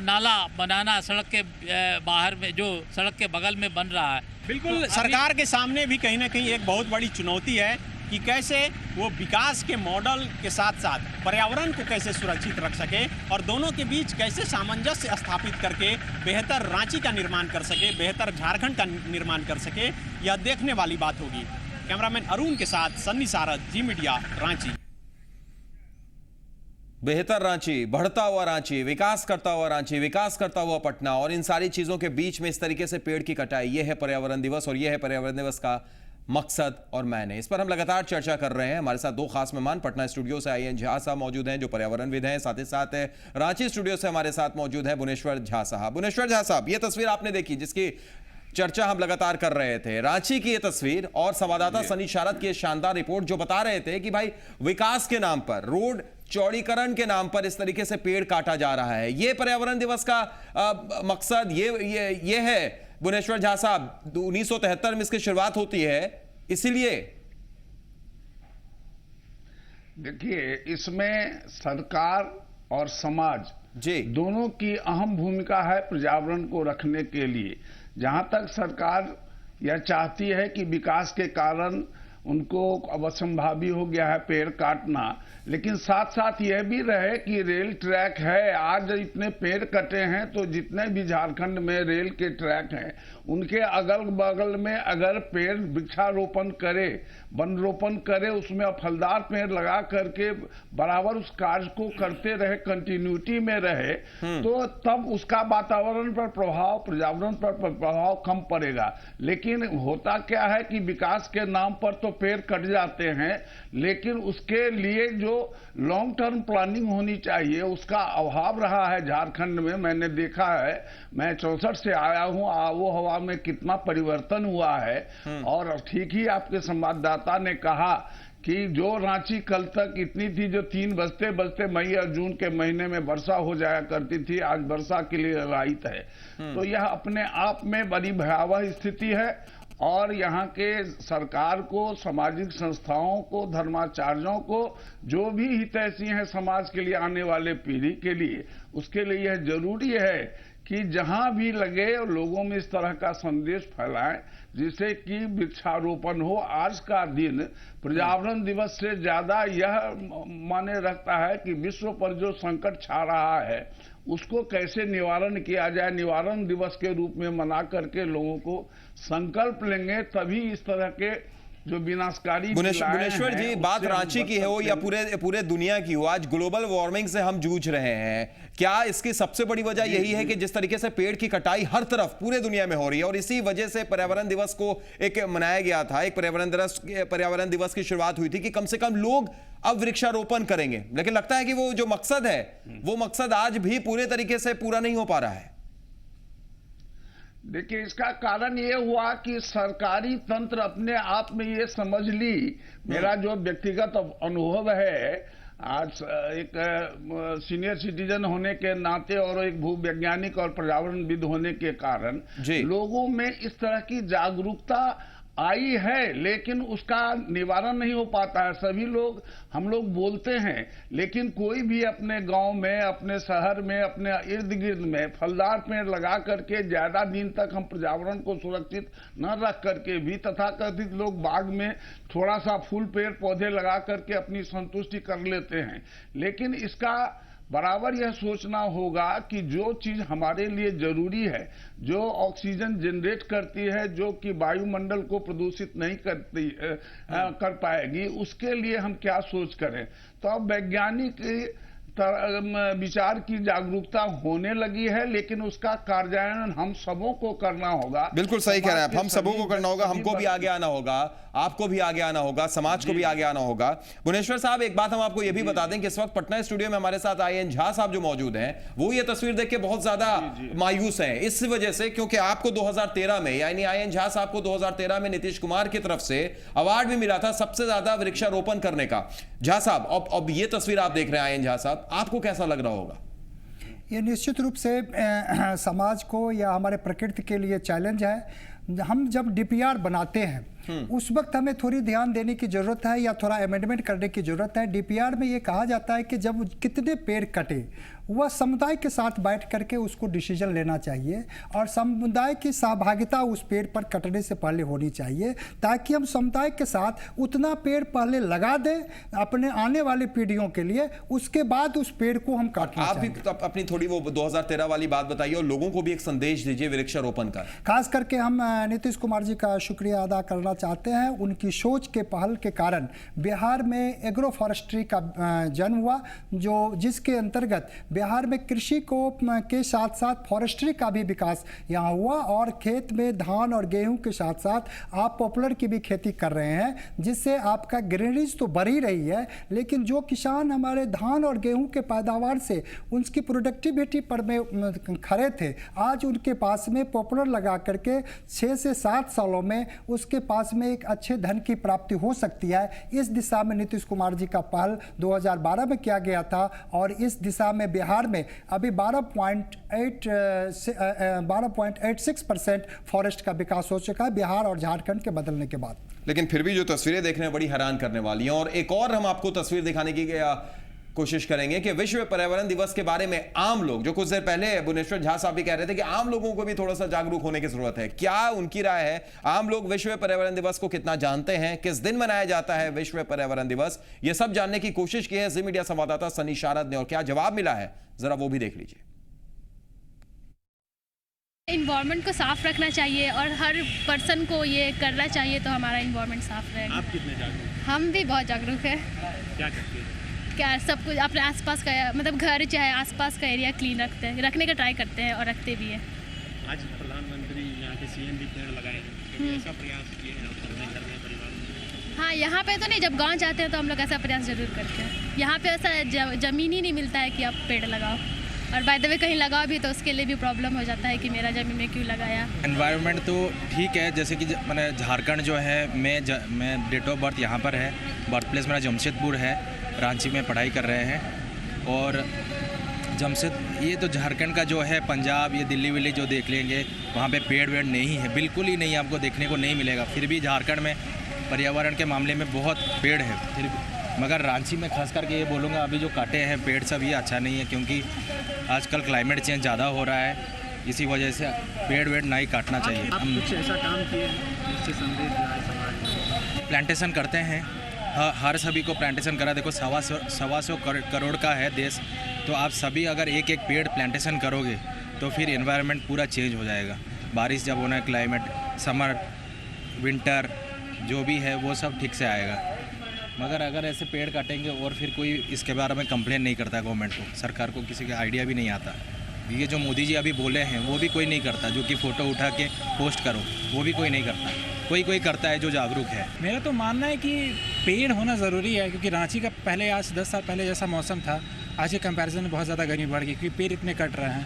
नाला बनाना सड़क के बाहर में, जो सड़क के बगल में बन रहा है, बिल्कुल सरकार के सामने भी कहीं ना कहीं एक बहुत बड़ी चुनौती है कि कैसे वो विकास के मॉडल के साथ साथ पर्यावरण को कैसे सुरक्षित रख सके और दोनों के बीच कैसे सामंजस्य स्थापित करके बेहतर रांची का निर्माण कर सके, बेहतर झारखंड का निर्माण कर सके। यह देखने वाली बात होगी। कैमरामैन अरुण के साथ सन्नी सारद, जी मीडिया, रांची। बेहतर रांची, बढ़ता हुआ रांची, विकास करता हुआ रांची, विकास करता हुआ पटना, और इन सारी चीजों के बीच में इस तरीके से पेड़ की कटाई, यह है पर्यावरण दिवस और यह है पर्यावरण दिवस का मकसद और मैंने। इस पर हम लगातार चर्चा कर रहे हैं। हमारे साथ दो खास मेहमान पटना स्टूडियो से आईएन झा साहब मौजूद हैं जो पर्यावरणविद हैं, साथ ही साथ रांची स्टूडियो से हमारे साथ मौजूद हैं भुवनेश्वर झा साहब। भुवनेश्वर झा साहब, ये तस्वीर आपने देखी जिसकी चर्चा हम लगातार कर रहे थे, रांची की ये तस्वीर और संवाददाता सनी शारद की शानदार रिपोर्ट जो बता रहे थे कि भाई विकास के नाम पर, रोड चौड़ीकरण के नाम पर इस तरीके से पेड़ काटा जा रहा है। ये पर्यावरण दिवस का मकसद ये है भुवनेश्वर झा साहब। 1973 में इसकी शुरुआत होती है, इसीलिए देखिए इसमें सरकार और समाज जी दोनों की अहम भूमिका है पर्यावरण को रखने के लिए। जहां तक सरकार यह चाहती है कि विकास के कारण उनको अब असंभावी हो गया है पेड़ काटना, लेकिन साथ साथ यह भी रहे कि रेल ट्रैक है, आज इतने पेड़ कटे हैं तो जितने भी झारखंड में रेल के ट्रैक हैं उनके अगल बगल में अगर पेड़ वृक्षारोपण करे, वन रोपण करे, उसमें फलदार पेड़ लगा करके बराबर उस कार्य को करते रहे, कंटिन्यूटी में रहे, तो तब उसका वातावरण पर प्रभाव, पर्यावरण पर प्रभाव कम पड़ेगा। लेकिन होता क्या है कि विकास के नाम पर तो पेड़ कट जाते हैं, लेकिन उसके लिए जो लॉन्ग टर्म प्लानिंग होनी चाहिए उसका अभाव रहा है झारखंड में। मैंने देखा है, मैं 64 से आया हूं, आबो हवा में कितना परिवर्तन हुआ है। और ठीक ही आपके संवाददाता ने कहा कि जो रांची कल तक इतनी थी, जो 3 बजते बजते मई और जून के महीने में वर्षा हो जाया करती थी, आज वर्षा के लिए ललायित है। तो यह अपने आप में बड़ी भयावह स्थिति है और यहाँ के सरकार को, सामाजिक संस्थाओं को, धर्माचार्यों को, जो भी हितैषी हैं समाज के लिए, आने वाले पीढ़ी के लिए, उसके लिए यह जरूरी है कि जहां भी लगे लोगों में इस तरह का संदेश फैलाएं जिससे कि वृक्षारोपण हो। आज का दिन पर्यावरण दिवस से ज्यादा यह माने रखता है कि विश्व पर जो संकट छा रहा है उसको कैसे निवारण किया जाए। निवारण दिवस के रूप में मना करके लोगों को संकल्प लेंगे, तभी इस तरह के जो विनाशकारी भुवनेश्वर जी, बात रांची की हो या पूरे दुनिया की हो, आज ग्लोबल वार्मिंग से हम जूझ रहे हैं। क्या इसकी सबसे बड़ी वजह यही है कि जिस तरीके से पेड़ की कटाई हर तरफ पूरे दुनिया में हो रही है और इसी वजह से पर्यावरण दिवस को एक मनाया गया था, एक पर्यावरण दिवस की शुरुआत हुई थी कि कम से कम लोग अब वृक्षारोपण करेंगे, लेकिन लगता है कि वो जो मकसद है वो मकसद आज भी पूरे तरीके से पूरा नहीं हो पा रहा है। देखिए इसका कारण ये हुआ कि सरकारी तंत्र अपने आप में ये समझ ली, मेरा जो व्यक्तिगत अनुभव है, आज एक सीनियर सिटीजन होने के नाते और एक भूवैज्ञानिक और पर्यावरणविद होने के कारण लोगों में इस तरह की जागरूकता आई है, लेकिन उसका निवारण नहीं हो पाता है। सभी लोग, हम लोग बोलते हैं, लेकिन कोई भी अपने गांव में, अपने शहर में, अपने इर्द गिर्द में फलदार पेड़ लगा करके ज्यादा दिन तक हम पर्यावरण को सुरक्षित न रख करके भी तथाकथित लोग बाग में थोड़ा सा फूल पेड़ पौधे लगा करके अपनी संतुष्टि कर लेते हैं। लेकिन इसका बराबर यह सोचना होगा कि जो चीज हमारे लिए जरूरी है, जो ऑक्सीजन जनरेट करती है, जो कि वायुमंडल को प्रदूषित नहीं करती कर पाएगी, उसके लिए हम क्या सोच करें। तो अब वैज्ञानिक विचार की जागरूकता होने लगी है, लेकिन उसका कार्यान्वयन हम सबों को करना होगा। बिल्कुल सही कह रहे हैं आप, हम सबों को करना होगा, हमको भी आगे आना होगा, आपको भी आगे आना होगा, समाज को भी आगे आना होगा। भुवनेश्वर साहब, एक बात हम आपको यह भी बता दें कि इस वक्त पटना स्टूडियो में हमारे साथ आईएन झा साहब जो मौजूद हैं, वो ये तस्वीर देख के बहुत ज्यादा मायूस हैं इस वजह से क्योंकि आपको 2013 में, यानी आईएन झा साहब को 2013 में नीतीश कुमार की तरफ से अवार्ड भी मिला था सबसे ज्यादा वृक्षारोपण करने का। झा साहब, अब ये तस्वीर आप देख रहे हैं आईएन झा साहब, आपको कैसा लग रहा होगा? ये निश्चित रूप से समाज को या हमारे प्रकृति के लिए चैलेंज है। हम जब डीपीआर बनाते हैं उस वक्त हमें थोड़ी ध्यान देने की जरूरत है या थोड़ा अमेंडमेंट करने की जरूरत है। डीपीआर में ये कहा जाता है कि जब कितने पेड़ कटे वह समुदाय के साथ बैठ करके उसको डिसीजन लेना चाहिए और समुदाय की सहभागिता उस पेड़ पर कटने से पहले होनी चाहिए, ताकि हम समुदाय के साथ उतना पेड़ पहले लगा दें अपने आने वाली पीढ़ियों के लिए, उसके बाद उस पेड़ को हम काटना चाहिए। आप भी अपनी थोड़ी वो 2013 वाली बात बताइए और लोगों को भी एक संदेश दीजिए वृक्षारोपण का। खास करके हम नीतीश कुमार जी का शुक्रिया अदा करना चाहते हैं। उनकी सोच के पहल के कारण बिहार में एग्रो फॉरेस्ट्री का जन्म हुआ, जो जिसके अंतर्गत बिहार में कृषि को के साथ साथ फॉरेस्ट्री का भी विकास यहाँ हुआ और खेत में धान और गेहूं के साथ साथ आप पॉपुलर की भी खेती कर रहे हैं, जिससे आपका ग्रीनरीज तो बढ़ ही रही है, लेकिन जो किसान हमारे धान और गेहूं के पैदावार से उनकी प्रोडक्टिविटी पर में खड़े थे, आज उनके पास में पॉपुलर लगा करके 6 से 7 सालों में उसके पास में एक अच्छे धन की प्राप्ति हो सकती है। इस दिशा में नीतीश कुमार जी का पहल 2012 में किया गया था और इस दिशा में बिहार में अभी 12.86% फॉरेस्ट का विकास हो चुका है बिहार और झारखंड के बदलने के बाद। लेकिन फिर भी जो तस्वीरें देखने में बड़ी हैरान करने वाली हैं, और एक और हम आपको तस्वीर दिखाने की कोशिश करेंगे कि विश्व पर्यावरण दिवस के बारे में आम लोग, जो कुछ देर पहले भुवनेश्वर झा साहब भी कह रहे थे कि आम लोगों को भी थोड़ा सा जागरूक होने की जरूरत है, क्या उनकी राय है? आम लोग विश्व पर्यावरण दिवस को कितना जानते हैं, किस दिन मनाया जाता है विश्व पर्यावरण दिवस, ये सब जानने की कोशिश की है जी मीडिया संवाददाता सनी शारद ने, और क्या जवाब मिला है जरा वो भी देख लीजिए। इन्वायरमेंट को साफ रखना चाहिए और हर पर्सन को ये करना चाहिए तो हमारा इन्वायरमेंट साफ रहेगा। आप कितने जागरूक? हम भी बहुत जागरूक है। क्या करते हैं? क्या सब कुछ अपने आसपास का, मतलब घर चाहे आसपास का एरिया क्लीन रखने का ट्राई करते हैं और रखते भी हैं। आज प्रधानमंत्री यहाँ के सीएम भी पेड़ लगाए हैं, ऐसा प्रयास किए हैं अपने घर में परिवार में? हाँ, यहाँ पे तो नहीं, जब गाँव जाते हैं तो हम लोग ऐसा प्रयास जरूर करते हैं। यहाँ पे ऐसा ज़मीन ही नहीं मिलता है कि आप पेड़ लगाओ, और बाय द वे कहीं लगाओ भी तो उसके लिए भी प्रॉब्लम हो जाता है कि मेरा ज़मीन में क्यों लगाया। एनवायरनमेंट तो ठीक है, जैसे कि मैंने झारखंड जो है मैं डेट ऑफ बर्थ यहाँ पर है, बर्थ प्लेस मेरा जमशेदपुर है, रांची में पढ़ाई कर रहे हैं। और ये तो झारखंड का जो है, पंजाब ये दिल्ली विल्ली जो देख लेंगे वहाँ पे पेड़ वेड़ नहीं है, बिल्कुल ही नहीं, आपको देखने को नहीं मिलेगा। फिर भी झारखंड में पर्यावरण के मामले में बहुत पेड़ है, फिर मगर रांची में खास करके ये बोलूँगा अभी जो काटे हैं पेड़ सब ये अच्छा नहीं है, क्योंकि आजकल क्लाइमेट चेंज ज़्यादा हो रहा है, इसी वजह से पेड़ वेड़ नहीं काटना चाहिए। आप कुछ ऐसा काम किए जिससे संदेश जाए समाज में? प्लांटेशन करते हैं, हर सभी को प्लांटेशन करा। देखो 125 करोड़ का है देश, तो आप सभी अगर एक एक पेड़ प्लांटेशन करोगे तो फिर एनवायरनमेंट पूरा चेंज हो जाएगा। बारिश जब होना है, क्लाइमेट, समर, विंटर जो भी है वो सब ठीक से आएगा। मगर अगर ऐसे पेड़ काटेंगे और फिर कोई इसके बारे में कंप्लेन नहीं करता गवर्नमेंट को, सरकार को किसी का आइडिया भी नहीं आता। ये जो मोदी जी अभी बोले हैं वो भी कोई नहीं करता, जो कि फ़ोटो उठा के पोस्ट करो वो भी कोई नहीं करता, कोई करता है जो जागरूक है। मेरा तो मानना है कि पेड़ होना ज़रूरी है, क्योंकि रांची का पहले आज 10 साल पहले जैसा मौसम था, आज के कंपैरिजन में बहुत ज़्यादा गर्मी बढ़ गई, क्योंकि पेड़ इतने कट रहे हैं।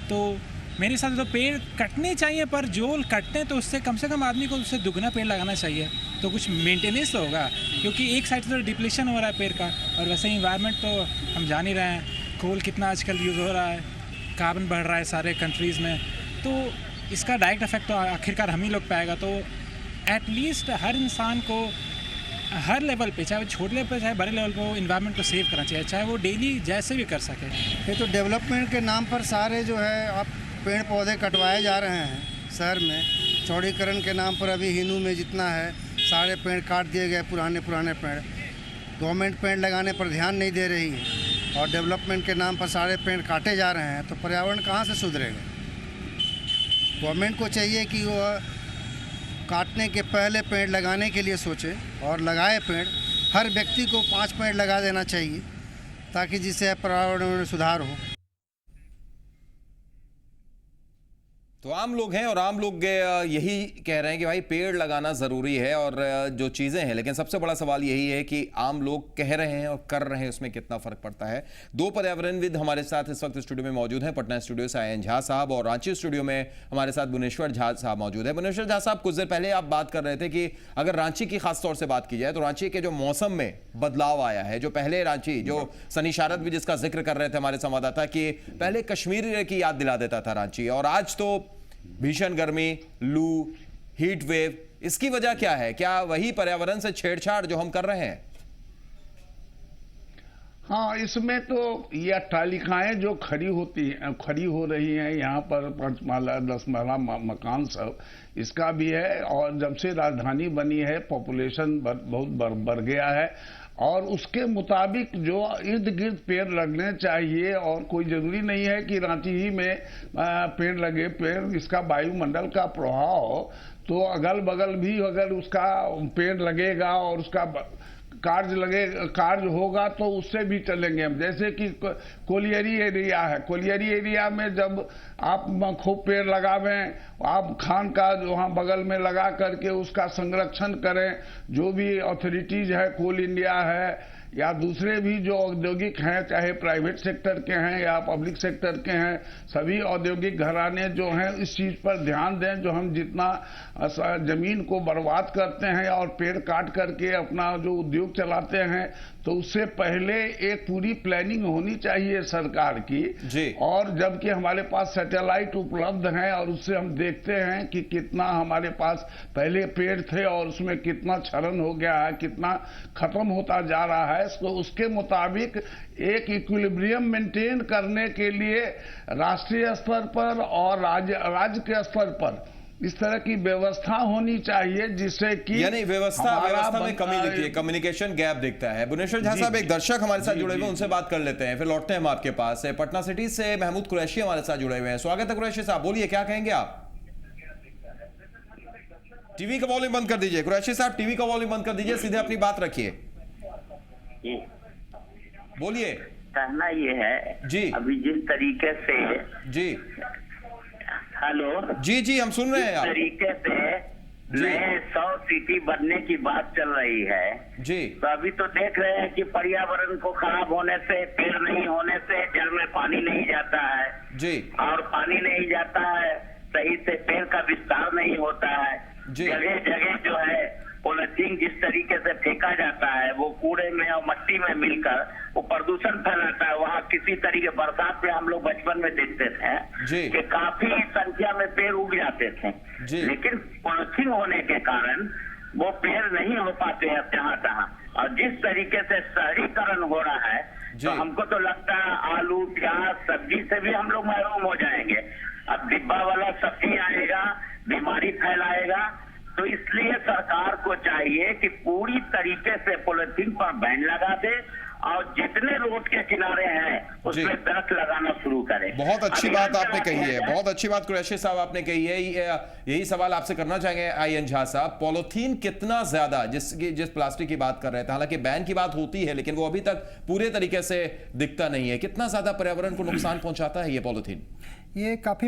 तो मेरे हिसाब से तो पेड़ कटने चाहिए, पर जो कटते हैं तो उससे कम से कम आदमी को उससे दुगना पेड़ लगाना चाहिए, तो कुछ मेंटेनेंस तो होगा। क्योंकि एक साइड से तो डिप्लेशन हो रहा है पेड़ का, और वैसे ही इन्वायरमेंट तो हम जान ही रहे हैं, कोल कितना आजकल यूज़ हो रहा है, कार्बन बढ़ रहा है सारे कंट्रीज़ में, तो इसका डायरेक्ट इफेक्ट तो आखिरकार हम ही लोग पाएगा। तो एटलीस्ट हर इंसान को हर लेवल पे, चाहे वो छोटे लेवल पे चाहे बड़े लेवल पे, इन्वायरमेंट को सेव करना चाहिए, चाहे वो डेली जैसे भी कर सके। ये तो डेवलपमेंट के नाम पर सारे जो है आप पेड़ पौधे कटवाए जा रहे हैं शहर में। चौड़ीकरण के नाम पर अभी हिंदू में जितना है सारे पेड़ काट दिए गए, पुराने पेड़। गवर्नमेंट पेड़ लगाने पर ध्यान नहीं दे रही है। और डेवलपमेंट के नाम पर सारे पेड़ काटे जा रहे हैं तो पर्यावरण कहाँ से सुधरेगा। गवर्नमेंट को चाहिए कि वो काटने के पहले पेड़ लगाने के लिए सोचे और लगाए पेड़। हर व्यक्ति को 5 पेड़ लगा देना चाहिए ताकि जिससे पर्यावरण में सुधार हो। तो आम लोग हैं और आम लोग यही कह रहे हैं कि भाई पेड़ लगाना ज़रूरी है और जो चीज़ें हैं, लेकिन सबसे बड़ा सवाल यही है कि आम लोग कह रहे हैं और कर रहे हैं उसमें कितना फ़र्क पड़ता है। 2 पर्यावरणविद हमारे साथ इस वक्त स्टूडियो में मौजूद हैं। पटना स्टूडियो से आयन झा साहब और रांची स्टूडियो में हमारे साथ भुवनेश्वर झा साहब मौजूद है। भुवनेश्वर झा साहब, कुछ देर पहले आप बात कर रहे थे कि अगर रांची की खास तौर से बात की जाए तो रांची के जो मौसम में बदलाव आया है, जो पहले रांची, जो सनी शारद भी जिसका जिक्र कर रहे थे हमारे संवाददाता, कि पहले कश्मीर की याद दिला देता था रांची, और आज तो भीषण गर्मी, लू, हीट वेव। इसकी वजह क्या है? क्या वही पर्यावरण से छेड़छाड़ जो हम कर रहे हैं? हाँ, इसमें तो ये अट्टालिकाएं जो खड़ी हो रही हैं यहाँ पर, 5 माला 10 माला मकान सब, इसका भी है। और जब से राजधानी बनी है पॉपुलेशन बहुत बढ़ गया है और उसके मुताबिक जो इर्द गिर्द पेड़ लगने चाहिए। और कोई जरूरी नहीं है कि रांची ही में पेड़ लगे। पेड़, इसका वायुमंडल का प्रभाव तो अगल बगल भी अगर उसका पेड़ लगेगा और उसका कार्य होगा तो उससे भी चलेंगे हम। जैसे कि कोलियरी एरिया है, कोलियरी एरिया में जब आप खूब पेड़ लगावें, आप खान का जो वहाँ बगल में लगा करके उसका संरक्षण करें। जो भी अथॉरिटीज है, कोल इंडिया है या दूसरे भी जो औद्योगिक हैं, चाहे प्राइवेट सेक्टर के हैं या पब्लिक सेक्टर के हैं, सभी औद्योगिक घराने जो हैं इस चीज़ पर ध्यान दें। जो हम जितना जमीन को बर्बाद करते हैं और पेड़ काट करके अपना जो उद्योग चलाते हैं, तो उससे पहले एक पूरी प्लानिंग होनी चाहिए सरकार की जी। और जबकि हमारे पास सैटेलाइट उपलब्ध हैं और उससे हम देखते हैं कि कितना हमारे पास पहले पेड़ थे और उसमें कितना क्षरण हो गया है, कितना खत्म होता जा रहा है। तो उसके मुताबिक एक इक्विलिब्रियम मेंटेन करने के लिए राष्ट्रीय स्तर पर और राज्य के स्तर पर इस तरह की व्यवस्था होनी चाहिए जिससे कि यानी व्यवस्था में कमी दिखती है, कम्युनिकेशन गैप दिखता है। भुवनेश्वर झा साहब, एक दर्शक हमारे साथ जुड़े हुए, उनसे बात कर लेते हैं, फिर लौटते हैं हम आपके पास। पटना सिटी से महमूद कुरैशी हमारे साथ जुड़े हुए हैं। स्वागत है कुरैशी साहब, बोलिए क्या कहेंगे आप? टीवी का वॉल्यूम बंद कर दीजिए कुरैशी साहब, टीवी का वॉल्यूम बंद कर दीजिए, सीधे अपनी बात रखिए, बोलिए। कहना ये है जी, अभी जिस तरीके से जी, हेलो जी जी हम सुन रहे हैं। जिस तरीके से नए 100 सिटी बनने की बात चल रही है जी, तो अभी तो देख रहे हैं कि पर्यावरण को खराब होने से, पेड़ नहीं होने से जल में पानी नहीं जाता है जी, और पानी नहीं जाता है सही से, पेड़ का विस्तार नहीं होता है। जगह जगह जो है पॉलिथीन जिस तरीके से फेंका जाता है वो कूड़े में और मिट्टी में मिलकर वो प्रदूषण फैलाता है। वहाँ किसी तरीके बरसात में हम लोग बचपन में देखते थे कि काफी संख्या में पेड़ उग जाते थे, लेकिन पॉलिथीन होने के कारण वो पेड़ नहीं हो पाते हैं जहाँ तहाँ। और जिस तरीके से शहरीकरण हो रहा है तो हमको तो लगता है आलू, प्याज, सब्जी से भी हम लोग महरूम हो जाएंगे। अब डिब्बा वाला सब्जी आएगा, बीमारी फैलाएगा। तो इसलिए सरकार को चाहिए कि पूरी तरीके से पॉलिथीन पर बैन लगा दे और जितने रोड के किनारे हैं उसमें दरख्त लगाना शुरू करें। बहुत अच्छी बात आपने कही है, बहुत अच्छी बात कुरैशी साहब आपने कही है। यही सवाल आपसे करना चाहेंगे आयन झा साहब, पॉलिथीन कितना ज्यादा, जिस प्लास्टिक की बात कर रहे थे, हालांकि बैन की बात होती है लेकिन वो अभी तक पूरे तरीके से दिखता नहीं है, कितना ज्यादा पर्यावरण को नुकसान पहुंचाता है ये पॉलिथीन? ये काफ़ी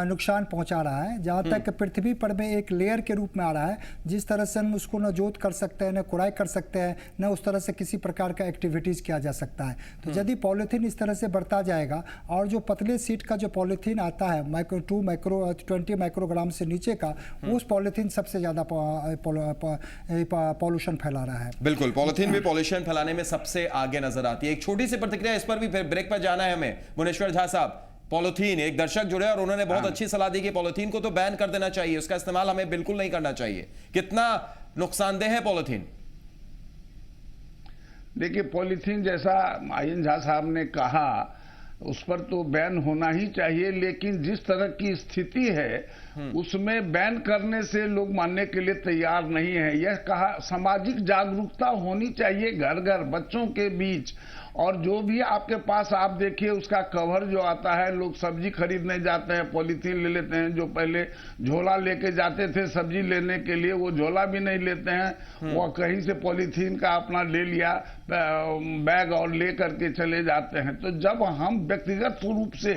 नुकसान पहुंचा रहा है। जहाँ तक पृथ्वी पर में एक लेयर के रूप में आ रहा है, जिस तरह से हम उसको न जोत कर सकते हैं, न कुड़ाई कर सकते हैं, न उस तरह से किसी प्रकार का एक्टिविटीज़ किया जा सकता है। तो यदि पॉलीथीन इस तरह से बढ़ता जाएगा और जो पतले सीट का जो पॉलीथीन आता है 20 माइक्रोग्राम से नीचे का, उस पॉलीथीन सबसे ज़्यादा पॉल्यूशन फैला रहा है। बिल्कुल, पॉलीथीन भी पॉल्यूशन फैलाने में सबसे आगे नजर आती है। एक छोटी सी प्रतिक्रिया इस पर भी, फिर ब्रेक पर जाना है हमें। भुवनेश्वर झा साहब, पॉलीथीन, एक दर्शक जुड़े और उन्होंने बहुत अच्छी सलाह दी कि पॉलीथीन को तो बैन कर देना चाहिए, उसका इस्तेमाल हमें बिल्कुल नहीं करना चाहिए। कितना नुकसानदेह है पॉलीथीन? देखिए, पॉलीथीन जैसा आयन झा साहब ने कहा उस पर तो बैन होना ही चाहिए, लेकिन जिस तरह की स्थिति है उसमें बैन करने से लोग मानने के लिए तैयार नहीं है। यह कहा सामाजिक जागरूकता होनी चाहिए घर घर, बच्चों के बीच, और जो भी आपके पास आप देखिए उसका कवर जो आता है, लोग सब्जी खरीदने जाते हैं पॉलीथीन ले लेते हैं, जो पहले झोला लेके जाते थे सब्जी लेने के लिए वो झोला भी नहीं लेते हैं, वो कहीं से पॉलीथीन का अपना ले लिया बैग और ले करके चले जाते हैं। तो जब हम व्यक्तिगत रूप से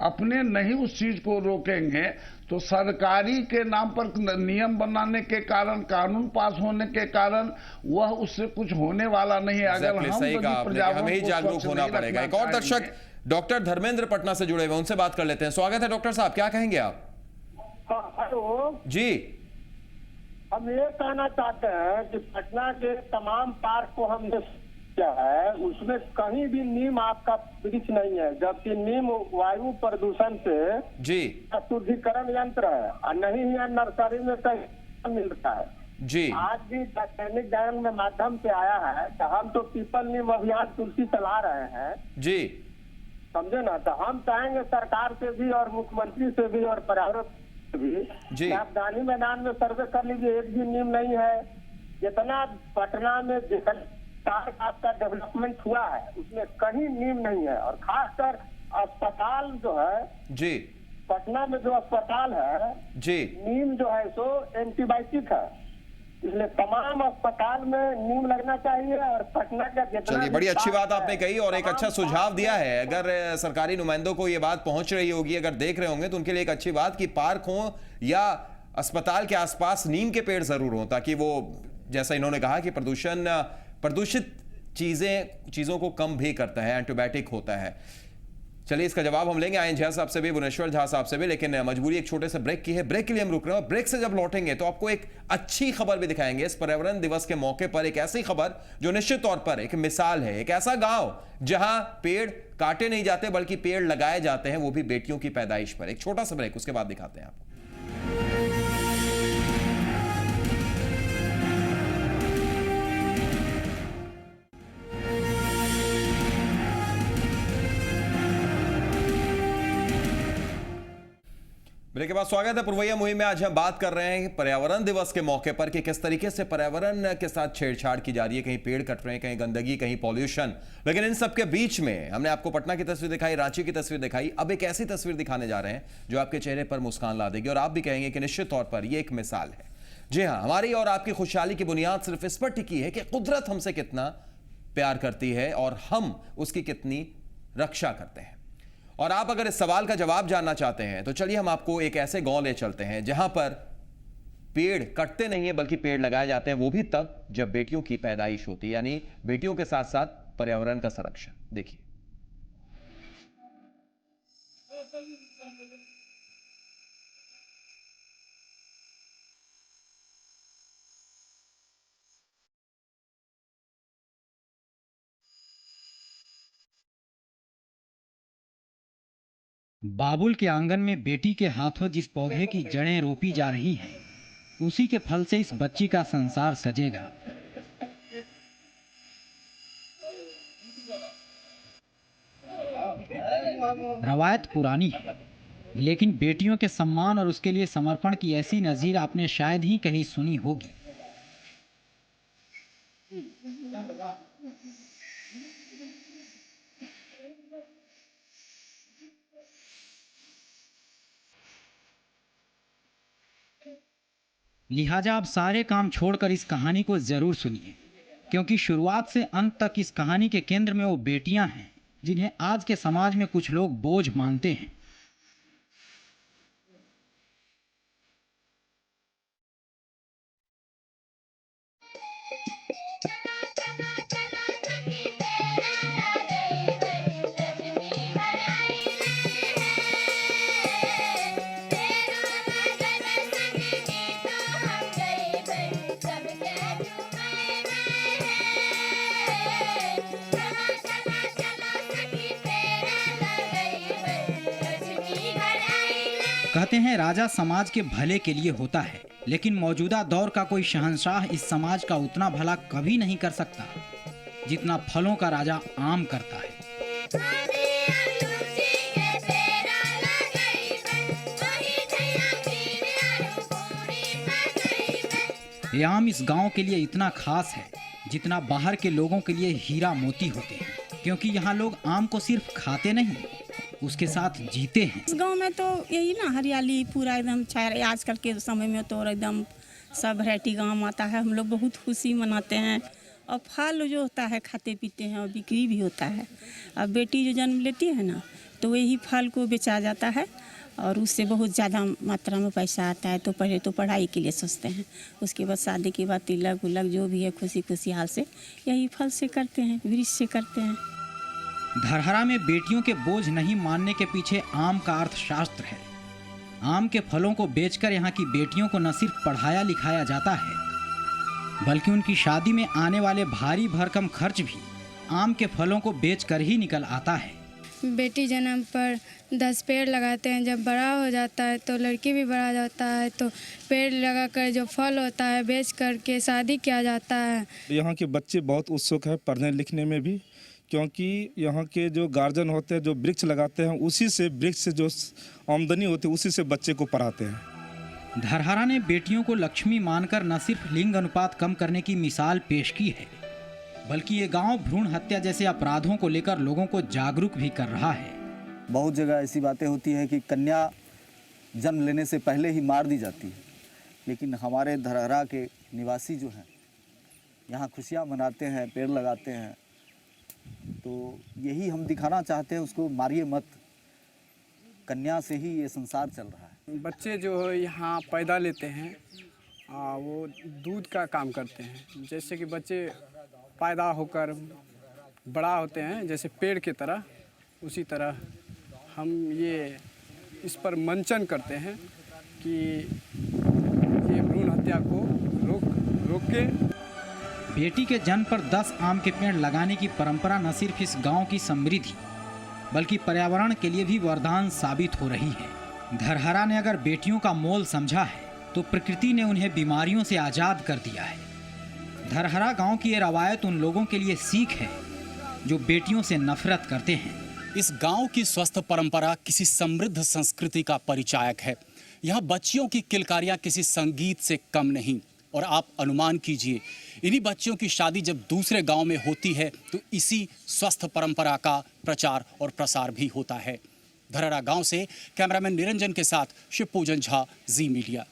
अपने नहीं उस चीज को रोकेंगे तो सरकारी के नाम पर नियम बनाने के कारण, कानून पास होने के कारण वह उससे कुछ होने वाला नहीं है। अगर हम हमें ही जागरूक होना पड़ेगा। एक और दर्शक डॉक्टर धर्मेंद्र पटना से जुड़े हुए, उनसे बात कर लेते हैं। स्वागत है डॉक्टर साहब, क्या कहेंगे आप? हेलो जी, हम ये कहना चाहते हैं कि पटना के तमाम पार्क को हमने किया है, उसमें कहीं भी नीम आपका वृक्ष नहीं है, जबकि नीम वायु प्रदूषण से जी शुद्धिकरण यंत्र है और नहीं ही नर्सरी में कहीं मिलता है जी। आज भी दैनिक जागरण में माध्यम से आया है कि हम तो पीपल नीम अभियान तुलसी चला रहे हैं जी, समझे ना। तो हम चाहेंगे सरकार से भी और मुख्यमंत्री से भी और पर्यावरण जी, आप गांधी मैदान में सर्वे कर लीजिए, एक भी नीम नहीं है। जितना पटना में आपका डेवलपमेंट हुआ है उसमें कहीं नीम नहीं है, और खासकर अस्पताल जो है जी, पटना में जो अस्पताल है जी, नीम जो है सो एंटीबायोटिक है, इसलिए तमाम अस्पताल में नीम लगना चाहिए। और पटना का जितना चलिए, बड़ी अच्छी बात आपने कही और एक अच्छा सुझाव दिया है। अगर सरकारी नुमाइंदों को ये बात पहुंच रही होगी, अगर देख रहे होंगे, तो उनके लिए एक अच्छी बात कि पार्क हो या अस्पताल के आसपास नीम के पेड़ जरूर हों, ताकि वो, जैसा इन्होंने कहा कि प्रदूषित चीजों को कम भी करता है, एंटीबायोटिक होता है। चलिए, इसका जवाब हम लेंगे आयन झा साहब से भी, भुवनेश्वर झा साहब से भी, लेकिन मजबूरी एक छोटे से ब्रेक की है। ब्रेक के लिए हम रुक रहे हैं और ब्रेक से जब लौटेंगे तो आपको एक अच्छी खबर भी दिखाएंगे। इस पर्यावरण दिवस के मौके पर एक ऐसी खबर जो निश्चित तौर पर एक मिसाल है, एक ऐसा गांव जहां पेड़ काटे नहीं जाते बल्कि पेड़ लगाए जाते हैं, वो भी बेटियों की पैदाइश पर। एक छोटा सा ब्रेक, उसके बाद दिखाते हैं आपको। ब्रेक के बाद स्वागत है पुरवैया मुहिम में। आज हम बात कर रहे हैं पर्यावरण दिवस के मौके पर कि किस तरीके से पर्यावरण के साथ छेड़छाड़ की जा रही है। कहीं पेड़ कट रहे हैं, कहीं गंदगी, कहीं पॉल्यूशन। लेकिन इन सब के बीच में हमने आपको पटना की तस्वीर दिखाई, रांची की तस्वीर दिखाई, अब एक ऐसी तस्वीर दिखाने जा रहे हैं जो आपके चेहरे पर मुस्कान ला देगी और आप भी कहेंगे कि निश्चित तौर पर यह एक मिसाल है। जी हाँ, हमारी और आपकी खुशहाली की बुनियाद सिर्फ इस पर टिकी है कि कुदरत हमसे कितना प्यार करती है और हम उसकी कितनी रक्षा करते हैं। और आप अगर इस सवाल का जवाब जानना चाहते हैं तो चलिए हम आपको एक ऐसे गांव ले चलते हैं जहां पर पेड़ कटते नहीं है बल्कि पेड़ लगाए जाते हैं, वो भी तब जब बेटियों की पैदाइश होती है, यानी बेटियों के साथ साथ पर्यावरण का संरक्षण। देखिए, बाबुल के आंगन में बेटी के हाथों जिस पौधे की जड़ें रोपी जा रही हैं, उसी के फल से इस बच्ची का संसार सजेगा। रवायत पुरानी है, लेकिन बेटियों के सम्मान और उसके लिए समर्पण की ऐसी नज़ीर आपने शायद ही कहीं सुनी होगी। लिहाजा आप सारे काम छोड़कर इस कहानी को ज़रूर सुनिए, क्योंकि शुरुआत से अंत तक इस कहानी के केंद्र में वो बेटियां हैं जिन्हें आज के समाज में कुछ लोग बोझ मानते हैं। कहते हैं राजा समाज के भले के लिए होता है, लेकिन मौजूदा दौर का कोई शहंशाह इस समाज का उतना भला कभी नहीं कर सकता जितना फलों का राजा आम करता है। ये आम इस गांव के लिए इतना खास है जितना बाहर के लोगों के लिए हीरा मोती होते हैं। क्योंकि यहाँ लोग आम को सिर्फ खाते नहीं, उसके साथ जीते हैं। इस गांव में तो यही ना, हरियाली पूरा एकदम छाया। आजकल के समय में तो एकदम सब वैरायटी आम आता है, हम लोग बहुत खुशी मनाते हैं। और फल जो होता है खाते पीते हैं और बिक्री भी होता है। अब बेटी जो जन्म लेती है ना, तो वही फल को बेचा जाता है और उससे बहुत ज़्यादा मात्रा में पैसा आता है। तो पहले तो पढ़ाई के लिए सोचते हैं, उसके बाद शादी के बाद तिलक उलक जो भी है खुशी खुशी हाल से यही फल से करते हैं, वृक्ष से करते हैं। धरहरा में बेटियों के बोझ नहीं मानने के पीछे आम का अर्थशास्त्र है। आम के फलों को बेचकर यहाँ की बेटियों को न सिर्फ पढ़ाया लिखाया जाता है, बल्कि उनकी शादी में आने वाले भारी भरकम खर्च भी आम के फलों को बेचकर ही निकल आता है। बेटी जन्म पर 10 पेड़ लगाते हैं, जब बड़ा हो जाता है तो लड़की भी बड़ा जाता है तो पेड़ लगाकर जो फल होता है बेच करके शादी किया जाता है। यहाँ के बच्चे बहुत उत्सुक हैं पढ़ने लिखने में भी, क्योंकि यहाँ के जो गार्जियन होते हैं जो वृक्ष लगाते हैं, उसी से वृक्ष से जो आमदनी होती है उसी से बच्चे को पढ़ाते हैं। धरहरा ने बेटियों को लक्ष्मी मानकर न सिर्फ लिंग अनुपात कम करने की मिसाल पेश की है, बल्कि ये गांव भ्रूण हत्या जैसे अपराधों को लेकर लोगों को जागरूक भी कर रहा है। बहुत जगह ऐसी बातें होती हैं कि कन्या जन्म लेने से पहले ही मार दी जाती है, लेकिन हमारे धरहरा के निवासी जो हैं यहाँ खुशियाँ मनाते हैं, पेड़ लगाते हैं। तो यही हम दिखाना चाहते हैं, उसको मारिए मत, कन्या से ही ये संसार चल रहा है। बच्चे जो यहाँ पैदा लेते हैं वो दूध का काम करते हैं। जैसे कि बच्चे पैदा होकर बड़ा होते हैं जैसे पेड़ की तरह, उसी तरह हम ये इस पर मंचन करते हैं कि ये भ्रूण हत्या को रोके। बेटी के जन्म पर 10 आम के पेड़ लगाने की परंपरा न सिर्फ इस गांव की समृद्धि बल्कि पर्यावरण के लिए भी वरदान साबित हो रही है। धरहरा ने अगर बेटियों का मोल समझा है तो प्रकृति ने उन्हें बीमारियों से आज़ाद कर दिया है। धरहरा गांव की ये रवायत उन लोगों के लिए सीख है जो बेटियों से नफरत करते हैं। इस गांव की स्वस्थ परंपरा किसी समृद्ध संस्कृति का परिचायक है। यहाँ बच्चियों की किलकारियाँ किसी संगीत से कम नहीं। और आप अनुमान कीजिए, इन्हीं बच्चियों की शादी जब दूसरे गांव में होती है तो इसी स्वस्थ परंपरा का प्रचार और प्रसार भी होता है। धरहरा गांव से कैमरामैन निरंजन के साथ शिवपूजन झा, जी मीडिया।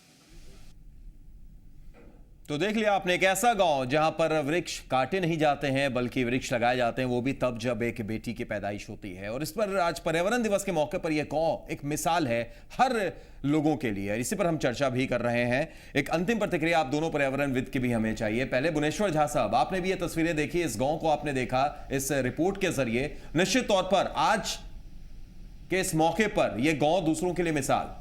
तो देख लिया आपने एक ऐसा गांव जहां पर वृक्ष काटे नहीं जाते हैं बल्कि वृक्ष लगाए जाते हैं, वो भी तब जब एक बेटी की पैदाइश होती है। और इस पर आज पर्यावरण दिवस के मौके पर यह गांव एक मिसाल है हर लोगों के लिए। इसी पर हम चर्चा भी कर रहे हैं। एक अंतिम प्रतिक्रिया आप दोनों पर्यावरणविद की भी हमें चाहिए। पहले भुवनेश्वर झा साहब, आपने भी ये तस्वीरें देखी, इस गांव को आपने देखा इस रिपोर्ट के जरिए। निश्चित तौर पर आज के इस मौके पर यह गांव दूसरों के लिए मिसाल।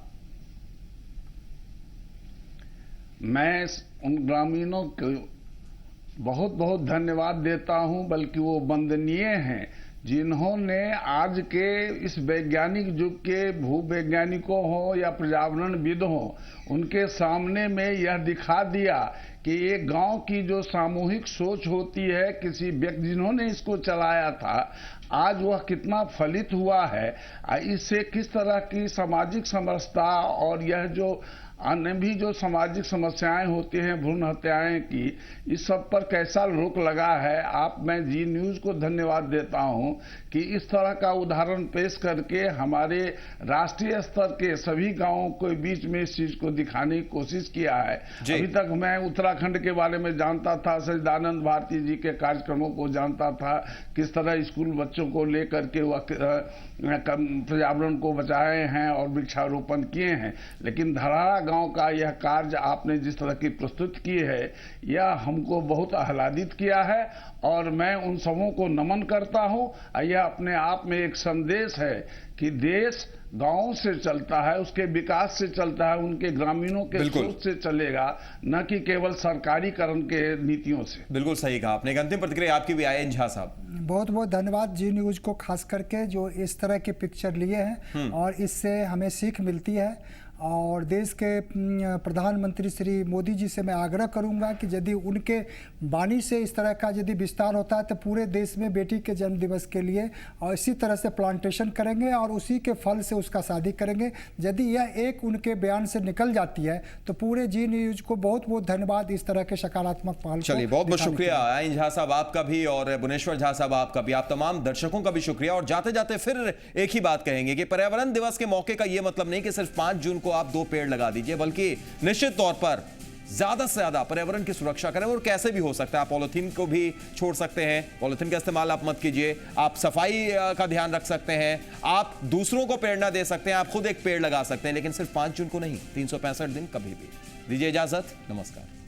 मैं उन ग्रामीणों को बहुत बहुत धन्यवाद देता हूं, बल्कि वो वंदनीय हैं जिन्होंने आज के इस वैज्ञानिक युग के भूवैज्ञानिकों हो या पर्यावरणविद हो, उनके सामने में यह दिखा दिया कि ये गांव की जो सामूहिक सोच होती है किसी व्यक्ति जिन्होंने इसको चलाया था, आज वह कितना फलित हुआ है। इससे किस तरह की सामाजिक समरसता और यह जो अन्य भी जो सामाजिक समस्याएं होती हैं भ्रूण हत्याएं की, इस सब पर कैसा रोक लगा है। मैं जी न्यूज को धन्यवाद देता हूं कि इस तरह का उदाहरण पेश करके हमारे राष्ट्रीय स्तर के सभी गांवों के बीच में इस चीज को दिखाने की कोशिश किया है। अभी तक मैं उत्तराखंड के बारे में जानता था, सच्चिदानंद भारती जी के कार्यक्रमों को जानता था, किस तरह स्कूल बच्चों को लेकर के वह पर्यावरण को बचाए हैं और वृक्षारोपण किए हैं। लेकिन धरहरा गांव का यह कार्य आपने जिस तरह की प्रस्तुत की है, यह हमको बहुत आह्लादित किया है और मैं उन सबों को नमन करता हूं। यह अपने आप में एक संदेश है कि देश गांव से चलता है, उसके विकास से चलता है, उनके ग्रामीणों के सोच से चलेगा, न कि केवल सरकारीकरण के नीतियों से। बिल्कुल सही कहा आपने। एक अंतिम प्रतिक्रिया आपकी भी आई झा साहब। बहुत बहुत धन्यवाद जी न्यूज को, खास करके जो इस तरह के पिक्चर लिए हैं और इससे हमें सीख मिलती है। और देश के प्रधानमंत्री श्री मोदी जी से मैं आग्रह करूंगा कि यदि उनके वाणी से इस तरह का यदि विस्तार होता है तो पूरे देश में बेटी के जन्म दिवस के लिए और इसी तरह से प्लांटेशन करेंगे और उसी के फल से उसका शादी करेंगे। यदि यह एक उनके बयान से निकल जाती है तो पूरे जी न्यूज को बहुत बहुत धन्यवाद इस तरह के सकारात्मक पहल। चलिए, बहुत बहुत शुक्रिया आइन झा साहब आपका भी और भुवनेश्वर झा साहब आपका भी, आप तमाम दर्शकों का भी शुक्रिया। और जाते जाते फिर एक ही बात कहेंगे कि पर्यावरण दिवस के मौके का यह मतलब नहीं कि सिर्फ 5 जून को आप 2 पेड़ लगा दीजिए, बल्कि निश्चित तौर पर ज्यादा से ज्यादा पर्यावरण की सुरक्षा करें। और कैसे भी हो सकता है, आप पॉलिथीन को भी छोड़ सकते हैं, पॉलिथीन का इस्तेमाल आप मत कीजिए, आप सफाई का ध्यान रख सकते हैं, आप दूसरों को प्रेरणा दे सकते हैं, आप खुद एक पेड़ लगा सकते हैं, लेकिन सिर्फ 5 जून को नहीं, 365 दिन कभी भी। दीजिए इजाजत, नमस्कार।